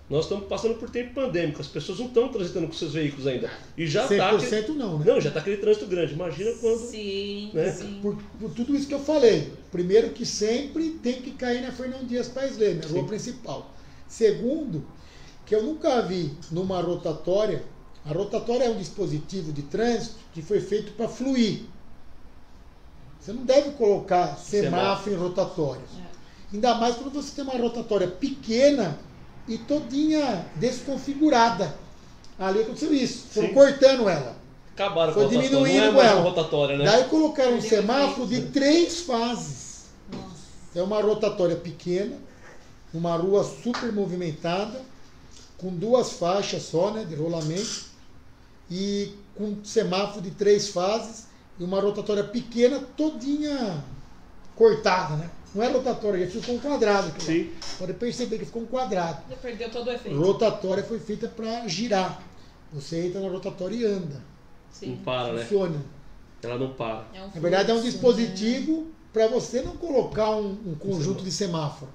Speaker 3: nós estamos passando por tempo pandêmico, as pessoas não estão transitando com seus veículos ainda. E já
Speaker 2: 100% não, né?
Speaker 3: Não, já está aquele trânsito grande. Imagina quando...
Speaker 1: Sim,
Speaker 3: né?
Speaker 1: sim.
Speaker 2: Por tudo isso que eu falei. Primeiro que sempre tem que cair na Fernão Dias Paes Leme, a rua principal. Segundo, que eu nunca vi numa rotatória. A rotatória é um dispositivo de trânsito que foi feito para fluir. Você não deve colocar semáforo em rotatórias. Ainda mais quando você tem uma rotatória pequena e todinha desconfigurada. Ali aconteceu isso. Foram cortando ela.
Speaker 3: Acabaram
Speaker 2: foi
Speaker 3: com a
Speaker 2: diminuindo ela.
Speaker 3: Rotatória, né?
Speaker 2: Daí colocaram um semáforo de 3 fases.
Speaker 1: Nossa.
Speaker 2: É uma rotatória pequena, uma rua super movimentada, com 2 faixas só, né, de rolamento, e com semáforo de 3 fases e uma rotatória pequena todinha cortada, né? Não é rotatória, já ficou um quadrado.
Speaker 3: Sim.
Speaker 2: Pode perceber que ficou um quadrado.
Speaker 1: Já perdeu todo o efeito.
Speaker 2: Rotatória foi feita para girar. Você entra na rotatória e anda.
Speaker 1: Sim.
Speaker 3: Não para, né?
Speaker 2: Funciona.
Speaker 3: Ela não para.
Speaker 2: Na verdade é um dispositivo para você não colocar um conjunto de semáforo.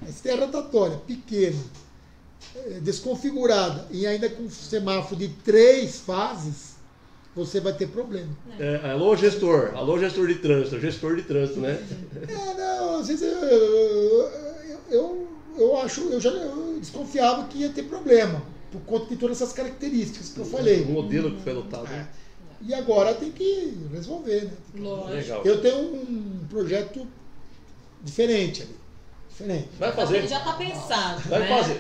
Speaker 2: Você tem a rotatória pequena, desconfigurada e ainda com semáforo de 3 fases, você vai ter problema.
Speaker 3: Alô gestor de trânsito, né?
Speaker 2: Não, às vezes eu já desconfiava que ia ter problema, por conta de todas essas características que eu falei.
Speaker 3: O modelo que foi adotado.
Speaker 2: E agora tem que resolver, né?
Speaker 1: Lógico.
Speaker 2: Eu tenho um projeto diferente ali.
Speaker 3: Vai fazer.
Speaker 1: Ele já está pensado.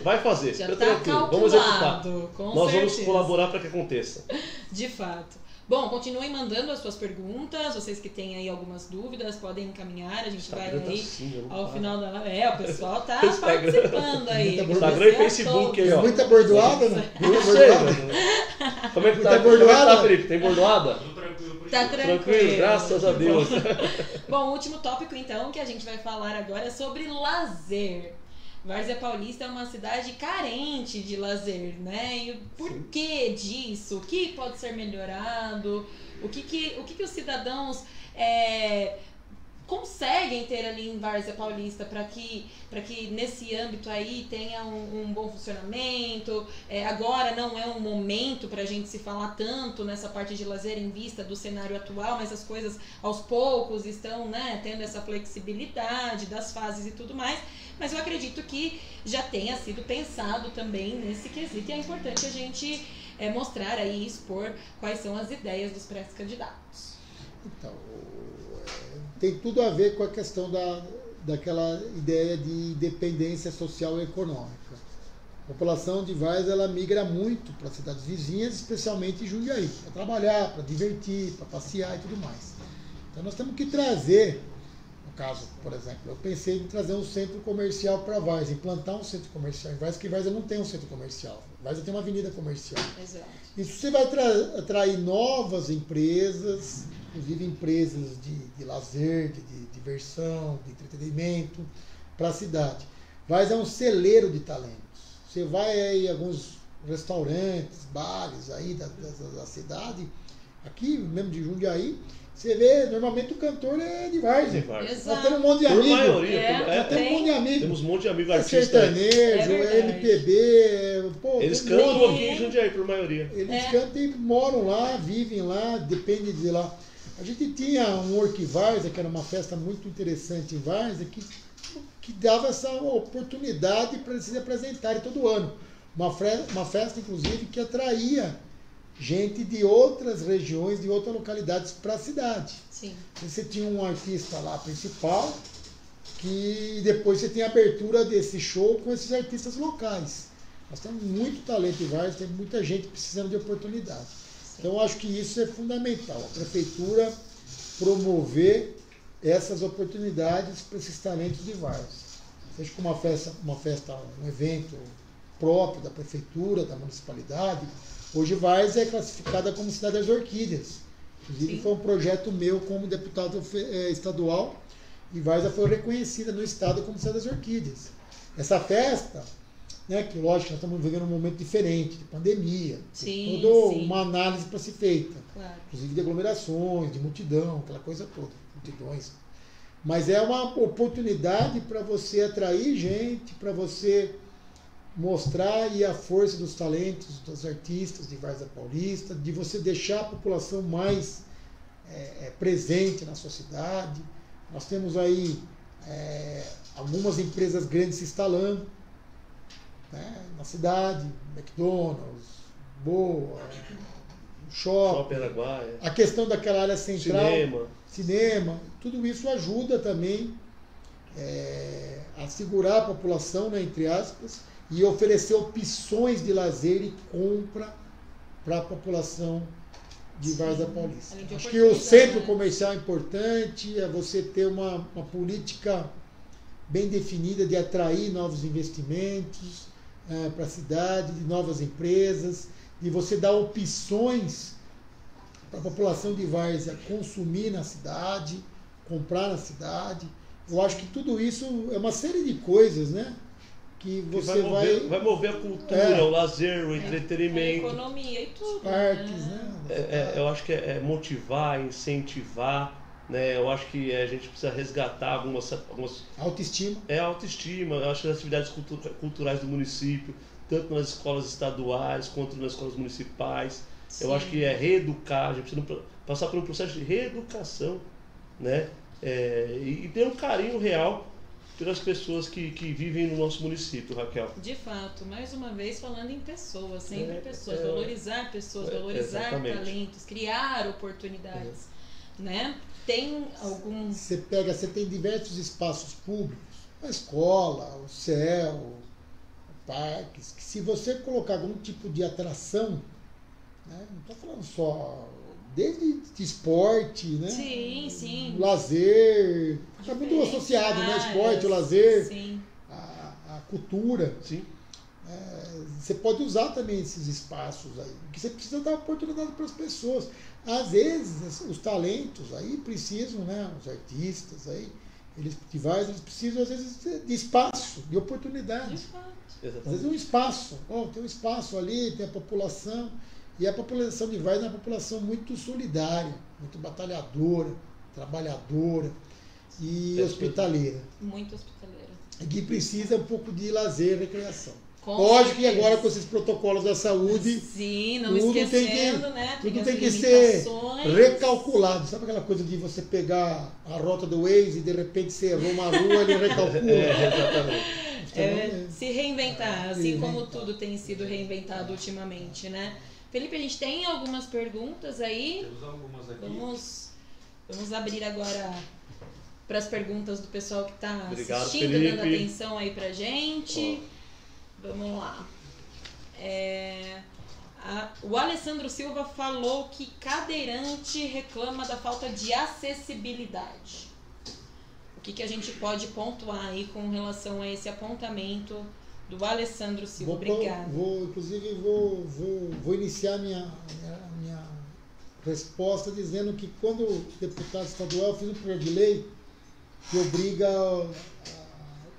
Speaker 3: Vai fazer.
Speaker 1: Já
Speaker 3: Eu
Speaker 1: está
Speaker 3: tranquilo. Vamos executar. Nós vamos colaborar para que aconteça.
Speaker 1: De fato. Bom, continuem mandando as suas perguntas. Vocês que têm aí algumas dúvidas podem encaminhar. A gente vai aí ao final da live. O pessoal tá participando aí.
Speaker 3: Instagram e Facebook aí, ó.
Speaker 2: Muita bordoada, né?
Speaker 3: Muita bordoada. Como é que tá, Felipe? Tem bordoada?
Speaker 1: Tá
Speaker 3: tranquilo, graças a Deus.
Speaker 1: Bom, o último tópico então que a gente vai falar agora é sobre lazer. Várzea Paulista é uma cidade carente de lazer, né? E o porquê disso? O que pode ser melhorado? O que os cidadãos conseguem ter ali em Várzea Paulista para que nesse âmbito aí tenha um bom funcionamento? Agora não é um momento para a gente se falar tanto nessa parte de lazer em vista do cenário atual, mas as coisas aos poucos estão, né, tendo essa flexibilidade das fases e tudo mais. Mas eu acredito que já tenha sido pensado também nesse quesito e é importante a gente mostrar aí e expor quais são as ideias dos pré-candidatos.
Speaker 2: Então, tem tudo a ver com a questão daquela ideia de independência social e econômica. A população de Várzea, ela migra muito para cidades vizinhas, especialmente em Jundiaí, para trabalhar, para divertir, para passear e tudo mais. Então nós temos que trazer, no caso, por exemplo, eu pensei em trazer um centro comercial para Várzea, implantar um centro comercial em Várzea, que Várzea não tem um centro comercial. Várzea tem uma avenida comercial.
Speaker 1: Exato.
Speaker 2: Isso você vai atrair novas empresas, inclusive empresas de lazer, de diversão, de entretenimento para a cidade. Várzea é um celeiro de talentos. Você vai aí em alguns restaurantes, bares aí da cidade, aqui mesmo de Jundiaí, você vê, normalmente o cantor é de Várzea. Nós temos um monte de amigos.
Speaker 3: Por maioria.
Speaker 2: Temos um monte de amigos.
Speaker 3: Temos um monte de amigos artistas.
Speaker 2: Sertanejo, MPB. Pô,
Speaker 3: eles cantam aqui em Jundiaí, por maioria.
Speaker 2: Eles cantam e moram lá, vivem lá, depende de lá. A gente tinha um Orque Várzea, que era uma festa muito interessante em Várzea, que dava essa oportunidade para eles se apresentarem todo ano. Uma festa, inclusive, que atraía gente de outras regiões, de outras localidades para a cidade.
Speaker 1: Sim.
Speaker 2: Você tinha um artista lá principal, que depois você tem a abertura desse show com esses artistas locais. Nós temos muito talento em Várzea, tem muita gente precisando de oportunidade. Sim. Então eu acho que isso é fundamental, a prefeitura promover essas oportunidades para esses talentos de Várzea. Seja com uma festa, um evento próprio da prefeitura, da municipalidade. Hoje Várzea é classificada como cidade das orquídeas. Inclusive, sim, foi um projeto meu como deputado estadual e Várzea foi reconhecida no estado como cidade das orquídeas. Essa festa, né, que lógico, nós estamos vivendo um momento diferente, de pandemia,
Speaker 1: Sim,
Speaker 2: toda
Speaker 1: sim.
Speaker 2: uma análise para ser feita,
Speaker 1: Claro.
Speaker 2: inclusive de aglomerações, de multidão, aquela coisa toda, multidões. Mas é uma oportunidade para você atrair gente, para você mostrar aí a força dos talentos dos artistas de Várzea Paulista, de você deixar a população mais presente na sua cidade. Nós temos aí algumas empresas grandes se instalando, né, na cidade, McDonald's, Boa, Shopping,
Speaker 3: Araguaia.
Speaker 2: a questão daquela área central,
Speaker 3: Cinema.
Speaker 2: tudo isso ajuda também a segurar a população, né, entre aspas, e oferecer opções de lazer e compra para a população de Várzea Paulista. Acho que o centro comercial é importante, é você ter uma política bem definida de atrair novos investimentos para a cidade, de novas empresas, de você dar opções para a população de Várzea consumir na cidade, comprar na cidade. Eu acho que tudo isso é uma série de coisas, né? Que você
Speaker 3: vai mover a cultura, o lazer, o entretenimento.
Speaker 1: A economia e tudo.
Speaker 2: Parques, né?
Speaker 3: Eu acho que é motivar, incentivar, né? Eu acho que a gente precisa resgatar algumas
Speaker 2: autoestima.
Speaker 3: Autoestima. Eu acho que as atividades culturais do município, tanto nas escolas estaduais quanto nas escolas municipais. Sim. Eu acho que é reeducar, a gente precisa passar por um processo de reeducação, né? E ter um carinho real pelas pessoas que vivem no nosso município, Raquel.
Speaker 1: De fato, mais uma vez falando em pessoas, sempre pessoas, valorizar pessoas, valorizar talentos, criar oportunidades, né? Tem algum...
Speaker 2: Você tem diversos espaços públicos, a escola, o céu, parques, que se você colocar algum tipo de atração, né, não estou falando só desde esporte, né?
Speaker 1: Sim, sim.
Speaker 2: Lazer, está muito associado, né? Esporte, o lazer, a cultura.
Speaker 3: Sim.
Speaker 2: Você pode usar também esses espaços aí, porque você precisa dar oportunidade para as pessoas. Às vezes, os talentos aí precisam, né? Os artistas aí, eles precisam, às vezes, de espaço, de oportunidade. Às vezes um espaço, tem um espaço ali, tem a população. E a população de Várzea é uma população muito solidária, muito batalhadora, trabalhadora e hospitaleira.
Speaker 1: Muito hospitaleira.
Speaker 2: E que precisa um pouco de lazer e recreação.
Speaker 1: Com
Speaker 2: Lógico
Speaker 1: certeza.
Speaker 2: que agora com esses protocolos da saúde,
Speaker 1: sim, não esquecendo, né?
Speaker 2: Tudo tem que ser recalculado. Sabe aquela coisa de você pegar a rota do Waze e de repente você errou uma rua e ele recalcula?
Speaker 3: Exatamente.
Speaker 1: Se reinventar, assim como tudo tem sido reinventado ultimamente, né? Felipe, a gente tem algumas perguntas aí.
Speaker 4: Temos algumas aqui.
Speaker 1: Vamos abrir agora para as perguntas do pessoal que está assistindo,
Speaker 3: Felipe.
Speaker 1: dando atenção aí pra gente. Vamos lá. O Alessandro Silva falou que cadeirante reclama da falta de acessibilidade. O que a gente pode pontuar aí com relação a esse apontamento do Alessandro Silva? Obrigada.
Speaker 2: Vou iniciar minha resposta dizendo que quando deputado estadual eu fiz um projeto de lei que obriga o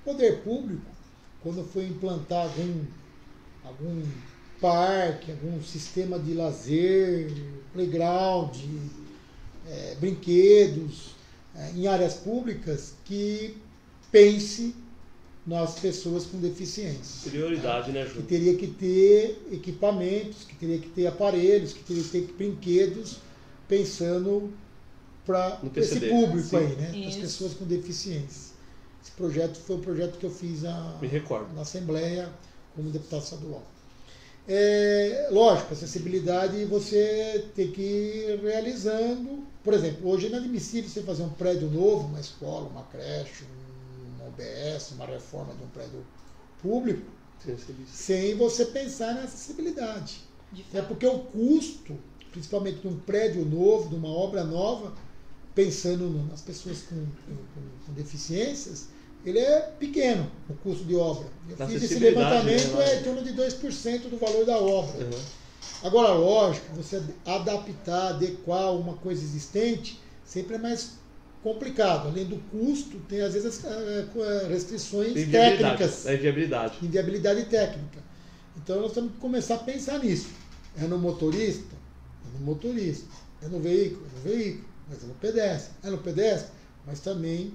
Speaker 2: poder público, quando foi implantar algum parque, algum sistema de lazer, playground, brinquedos em áreas públicas, que pense nas pessoas com deficiência.
Speaker 3: Prioridade, né, Ju?
Speaker 2: Que teria que ter equipamentos, que teria que ter aparelhos, que teria que ter brinquedos, pensando para esse público, sim, aí, né? Para as pessoas com deficiência. Esse projeto foi um projeto que eu fiz na Assembleia como deputado estadual. Lógico, acessibilidade você tem que ir realizando. Por exemplo, hoje é inadmissível você fazer um prédio novo, uma escola, uma creche, uma OBS, uma reforma de um prédio público, sem você pensar na acessibilidade. É porque o custo, principalmente de um prédio novo, de uma obra nova, pensando nas pessoas com deficiências, ele é pequeno, o custo de obra. Eu fiz esse levantamento, em torno de 2% do valor da obra. Uhum. Agora, lógico, você adaptar, adequar uma coisa existente, sempre é mais complicado. Além do custo, tem às vezes restrições
Speaker 3: Inviabilidade,
Speaker 2: técnicas. Inviabilidade técnica. Então nós temos que começar a pensar nisso. É no motorista? É no motorista. É no veículo? É no veículo. Mas é no pedestre. É no pedestre, mas também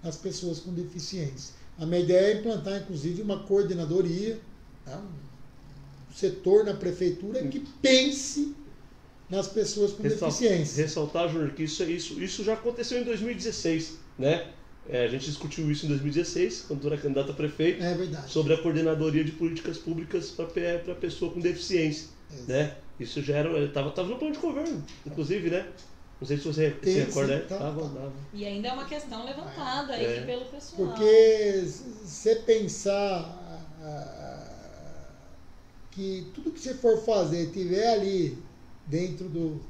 Speaker 2: nas pessoas com deficiência. A minha ideia é implantar, inclusive, uma coordenadoria, tá? Um setor na prefeitura que pense nas pessoas com deficiência.
Speaker 3: Ressaltar, Júnior, que isso já aconteceu em 2016, né? A gente discutiu isso em 2016, quando era candidato a prefeito, sobre a coordenadoria de políticas públicas para pessoa com deficiência, né? Isso já estava no plano de governo, inclusive, né? Não sei se você se recorda, né?
Speaker 1: E ainda é uma questão levantada aí pelo pessoal.
Speaker 2: Porque você pensar que tudo que você for fazer tiver ali dentro do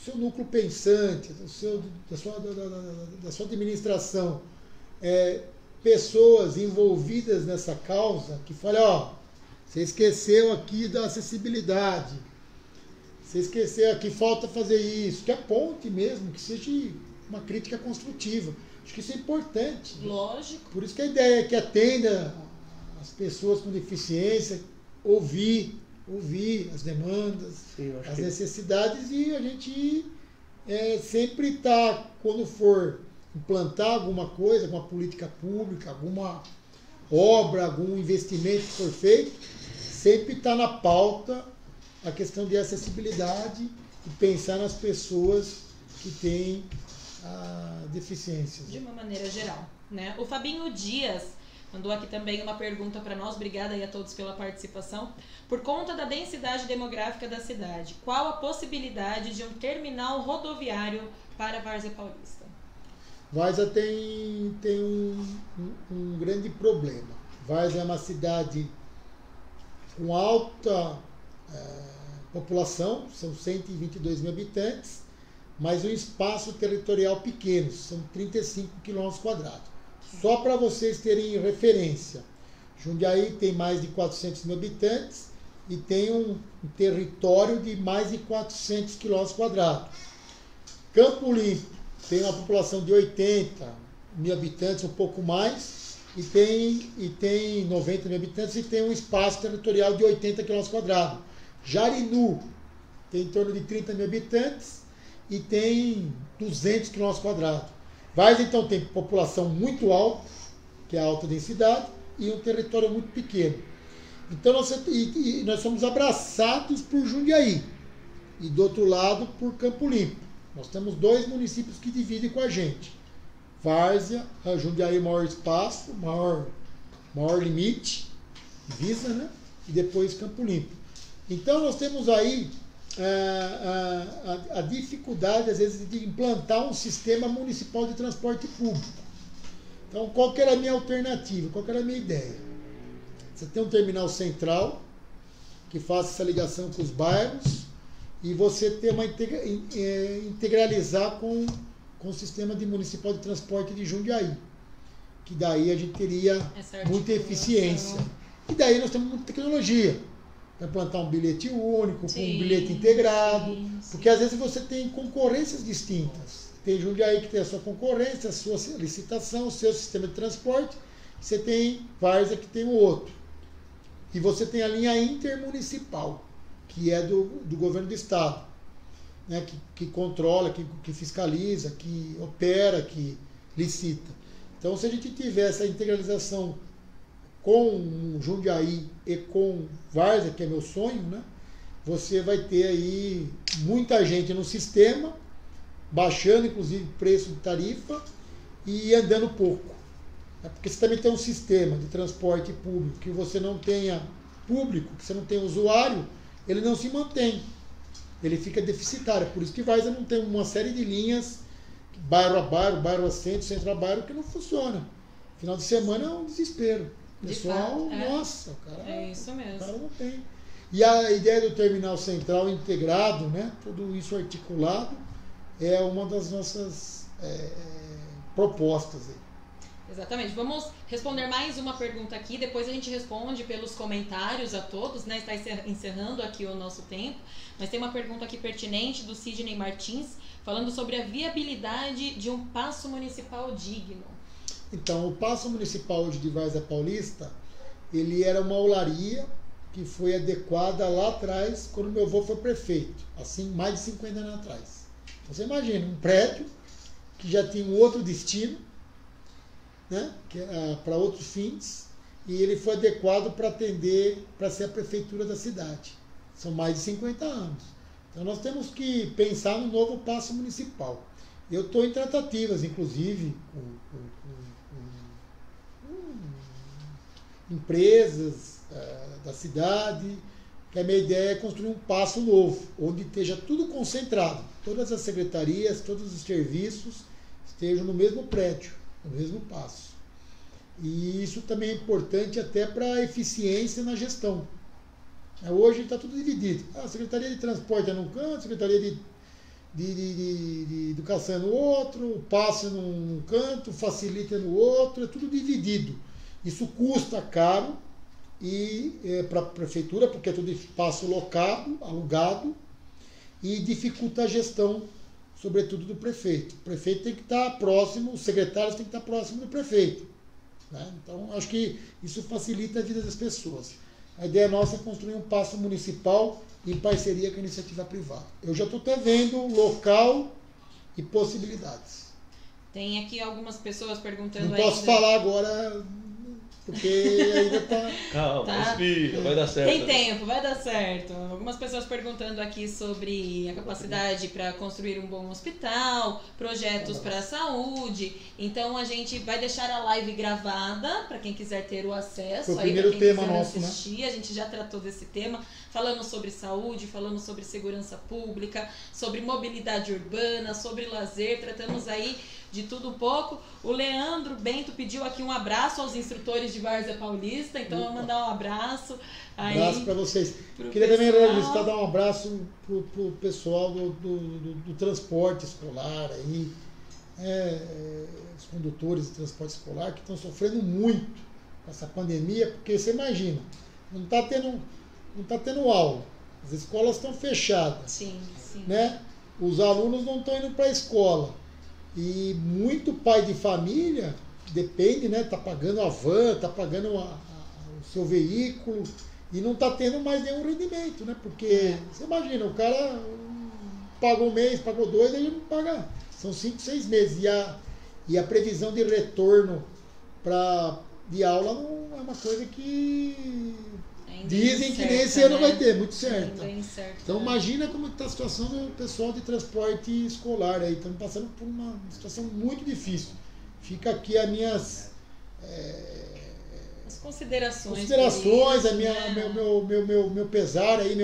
Speaker 2: seu núcleo pensante, da sua administração, pessoas envolvidas nessa causa que falam, ó, você esqueceu aqui da acessibilidade, você esqueceu aqui, falta fazer isso, que aponte mesmo, que seja uma crítica construtiva. Acho que isso é importante.
Speaker 1: Lógico.
Speaker 2: Por isso que a ideia é que atenda as pessoas com deficiência, ouvir as demandas, as necessidades, e a gente sempre está, quando for implantar alguma coisa, alguma política pública, alguma obra, algum investimento que for feito, sempre está na pauta a questão de acessibilidade e pensar nas pessoas que têm deficiências.
Speaker 1: De uma maneira geral, né? O Fabinho Dias mandou aqui também uma pergunta para nós. Obrigada aí a todos pela participação. Por conta da densidade demográfica da cidade, qual a possibilidade de um terminal rodoviário para Várzea Paulista?
Speaker 2: Várzea tem um grande problema. Várzea é uma cidade com alta população, são 122 mil habitantes, mas um espaço territorial pequeno, são 35 km². Só para vocês terem referência, Jundiaí tem mais de 400 mil habitantes e tem um território de mais de 400 km². Campo Limpo tem uma população de 80 mil habitantes, um pouco mais, e tem 90 mil habitantes e tem um espaço territorial de 80 km². Jarinu tem em torno de 30 mil habitantes e tem 200 km². Várzea, então, tem população muito alta, que é a alta densidade, e um território muito pequeno. Então, nós somos abraçados por Jundiaí e, do outro lado, por Campo Limpo. Nós temos 2 municípios que dividem com a gente. Várzea, Jundiaí, maior espaço, maior limite, divisa, né? E depois Campo Limpo. Então, nós temos aí a dificuldade, às vezes, de implantar um sistema municipal de transporte público. Então, qual que era a minha alternativa? Qual que era a minha ideia? Você tem um terminal central que faça essa ligação com os bairros e você ter integralizar com o sistema municipal de transporte de Jundiaí, que daí a gente teria muita eficiência. E daí nós temos muita tecnologia. Implantar um bilhete único, com um bilhete integrado, porque às vezes você tem concorrências distintas. Tem Jundiaí que tem a sua concorrência, a sua licitação, o seu sistema de transporte, você tem Várzea que tem o outro. E você tem a linha intermunicipal, que é do governo do estado, né, que controla, que fiscaliza, que opera, que licita. Então, se a gente tiver essa integralização com Jundiaí e com Várzea, que é meu sonho, né, você vai ter aí muita gente no sistema, baixando inclusive o preço de tarifa e andando pouco. Porque você também tem um sistema de transporte público que você não tenha público, que você não tenha usuário, ele não se mantém. Ele fica deficitário. Por isso que Várzea não tem uma série de linhas, bairro a bairro a centro a bairro, que não funciona. Final de semana é um desespero. O pessoal, nossa, o cara,
Speaker 1: isso mesmo.
Speaker 2: O cara não tem. E a ideia do terminal central integrado, né, tudo isso articulado, é uma das nossas propostas aí.
Speaker 1: Exatamente. Vamos responder mais uma pergunta aqui, depois a gente responde pelos comentários a todos, né? Está encerrando aqui o nosso tempo, mas tem uma pergunta aqui pertinente do Sidney Martins, falando sobre a viabilidade de um paço municipal digno.
Speaker 2: Então, o Paço Municipal de Várzea Paulista, ele era uma olaria que foi adequada lá atrás, quando meu avô foi prefeito, assim, mais de 50 anos atrás. Você imagina, um prédio que já tinha um outro destino, né, para outros fins, e ele foi adequado para atender, para ser a prefeitura da cidade. São mais de 50 anos. Então nós temos que pensar no novo Paço Municipal. Eu estou em tratativas, inclusive, com empresas da cidade, que a minha ideia é construir um paço novo, onde esteja tudo concentrado, todas as secretarias, todos os serviços estejam no mesmo prédio, no mesmo paço. E isso também é importante até para a eficiência na gestão. Hoje está tudo dividido. A Secretaria de Transporte é num canto, a Secretaria de Educação é no outro, o passe num canto, facilita no outro, é tudo dividido. Isso custa caro e para a prefeitura, porque é tudo espaço locado, alugado, e dificulta a gestão, sobretudo do prefeito. O prefeito tem que estar próximo, os secretários têm que estar próximo do prefeito, né? Então, acho que isso facilita a vida das pessoas. A ideia nossa é construir um paço municipal em parceria com a iniciativa privada. Eu já estou até vendo local e possibilidades.
Speaker 1: Tem aqui algumas pessoas perguntando.
Speaker 2: Não posso falar agora, porque ainda está...
Speaker 3: Calma, respira, vai dar certo.
Speaker 1: Tem tempo, vai dar certo. Algumas pessoas perguntando aqui sobre a capacidade para construir um bom hospital, projetos para a saúde. Então a gente vai deixar a live gravada para quem quiser ter o acesso.
Speaker 2: Foi o primeiro tema nosso,
Speaker 1: assistir. Né? A gente já tratou desse tema. Falamos sobre saúde, falamos sobre segurança pública, sobre mobilidade urbana, sobre lazer. Tratamos aí de tudo um pouco. O Leandro Bento pediu aqui um abraço aos instrutores de Várzea Paulista, então eu vou mandar um abraço.
Speaker 2: Abraço para vocês. Queria também registrar, dar um abraço para o pessoal do transporte escolar, aí, os condutores de transporte escolar que estão sofrendo muito com essa pandemia, porque você imagina, não está tendo aula, as escolas estão fechadas,
Speaker 1: sim.
Speaker 2: Né? Os alunos não estão indo para a escola. E muito pai de família depende, né? Está pagando a van, está pagando o seu veículo e não está tendo mais nenhum rendimento, né? Porque você imagina, o cara pagou um mês, pagou 2, aí não paga. São 5, 6 meses. E a previsão de retorno de aula não é uma coisa que dizem que nem esse ano vai ter, muito certo. Então imagina como está a situação do pessoal de transporte escolar aí. Estamos passando por uma situação muito difícil. Fica aqui as minhas
Speaker 1: as considerações,
Speaker 2: meu pesar aí,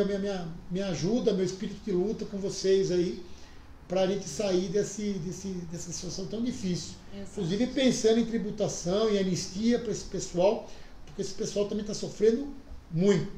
Speaker 2: minha ajuda, meu espírito de luta com vocês aí, para a gente sair dessa situação tão difícil. Exato. Inclusive pensando em tributação e anistia para esse pessoal, porque esse pessoal também está sofrendo muito.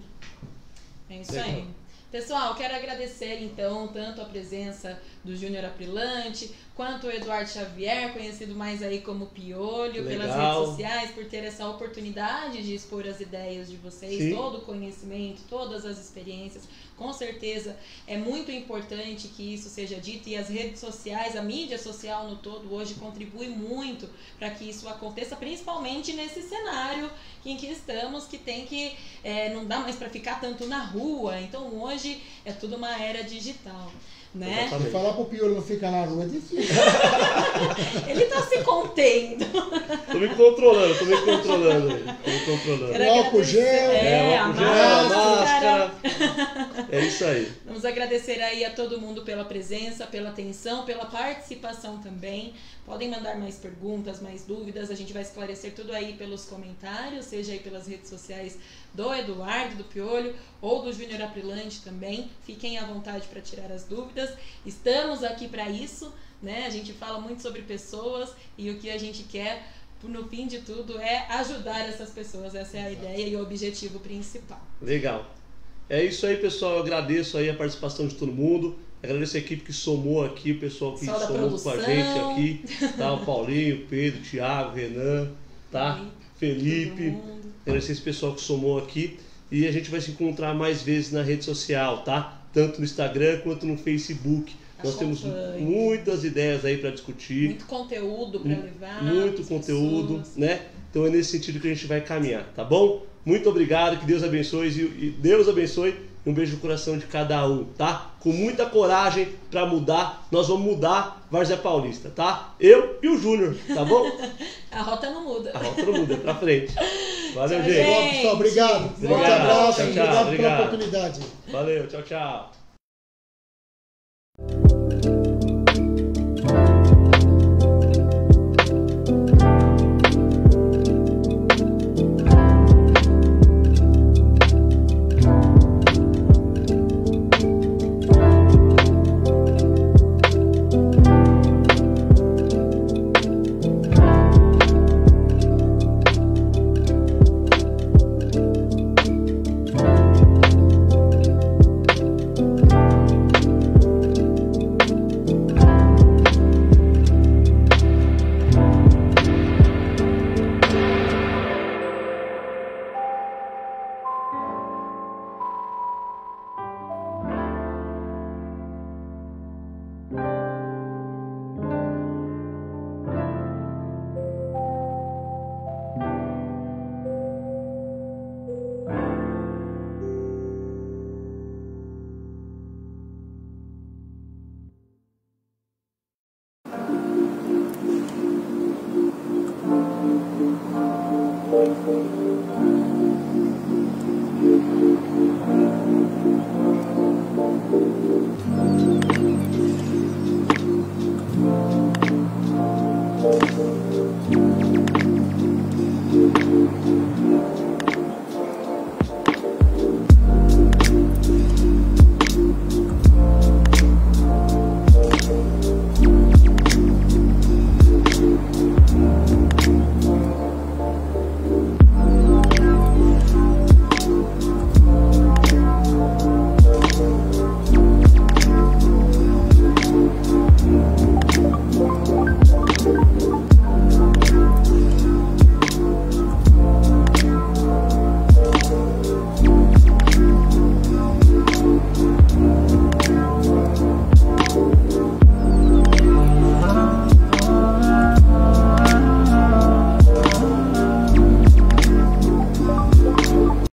Speaker 1: É isso aí. Pessoal, quero agradecer então tanto a presença do Júnior Aprilante, quanto o Eduardo Xavier, conhecido mais aí como Piolho, pelas redes sociais, por ter essa oportunidade de expor as ideias de vocês, sim, todo o conhecimento, todas as experiências. Com certeza é muito importante que isso seja dito, e as redes sociais, a mídia social no todo hoje contribui muito para que isso aconteça, principalmente nesse cenário em que estamos, que tem que não dá mais para ficar tanto na rua. Então hoje é tudo uma era digital, né?
Speaker 2: Falar pro Piolho não ficar na rua é difícil.
Speaker 1: Ele tá se contendo.
Speaker 3: Tô me controlando.
Speaker 2: O álcool gel,
Speaker 1: a máscara.
Speaker 3: É isso aí.
Speaker 1: Vamos agradecer aí a todo mundo pela presença, pela atenção, pela participação também. Podem mandar mais perguntas, mais dúvidas, a gente vai esclarecer tudo aí pelos comentários, seja aí pelas redes sociais do Eduardo, do Piolho ou do Júnior Aprilante também. Fiquem à vontade para tirar as dúvidas. Estamos aqui para isso, né? A gente fala muito sobre pessoas e o que a gente quer, no fim de tudo, é ajudar essas pessoas. Essa é a ideia e o objetivo principal.
Speaker 3: Legal. É isso aí, pessoal. Eu agradeço aí a participação de todo mundo. Agradeço a equipe que somou aqui, o pessoal que
Speaker 1: Pessoal da
Speaker 3: somou com a
Speaker 1: produção.
Speaker 3: gente aqui, tá? O Paulinho, o Pedro, o Thiago, o Renan, tá? Felipe. Agradecer esse pessoal que somou aqui. E a gente vai se encontrar mais vezes na rede social, tá? Tanto no Instagram quanto no Facebook. Nós temos muitas ideias aí para discutir.
Speaker 1: Muito conteúdo para levar.
Speaker 3: Muito conteúdo, né? Então é nesse sentido que a gente vai caminhar, tá bom? Muito obrigado, que Deus abençoe e Deus abençoe. Um beijo no coração de cada um, tá? Com muita coragem para mudar, nós vamos mudar Várzea Paulista, tá? Eu e o Júnior, tá bom?
Speaker 1: A rota não muda.
Speaker 3: A rota não muda, é pra frente. Valeu,
Speaker 1: Tchau,
Speaker 3: gente.
Speaker 2: Bom, pessoal, obrigado.
Speaker 3: Obrigado.
Speaker 2: Forte abraço,
Speaker 3: Tchau, tchau.
Speaker 2: obrigado pela
Speaker 3: Obrigado.
Speaker 2: oportunidade.
Speaker 3: Valeu, tchau, tchau.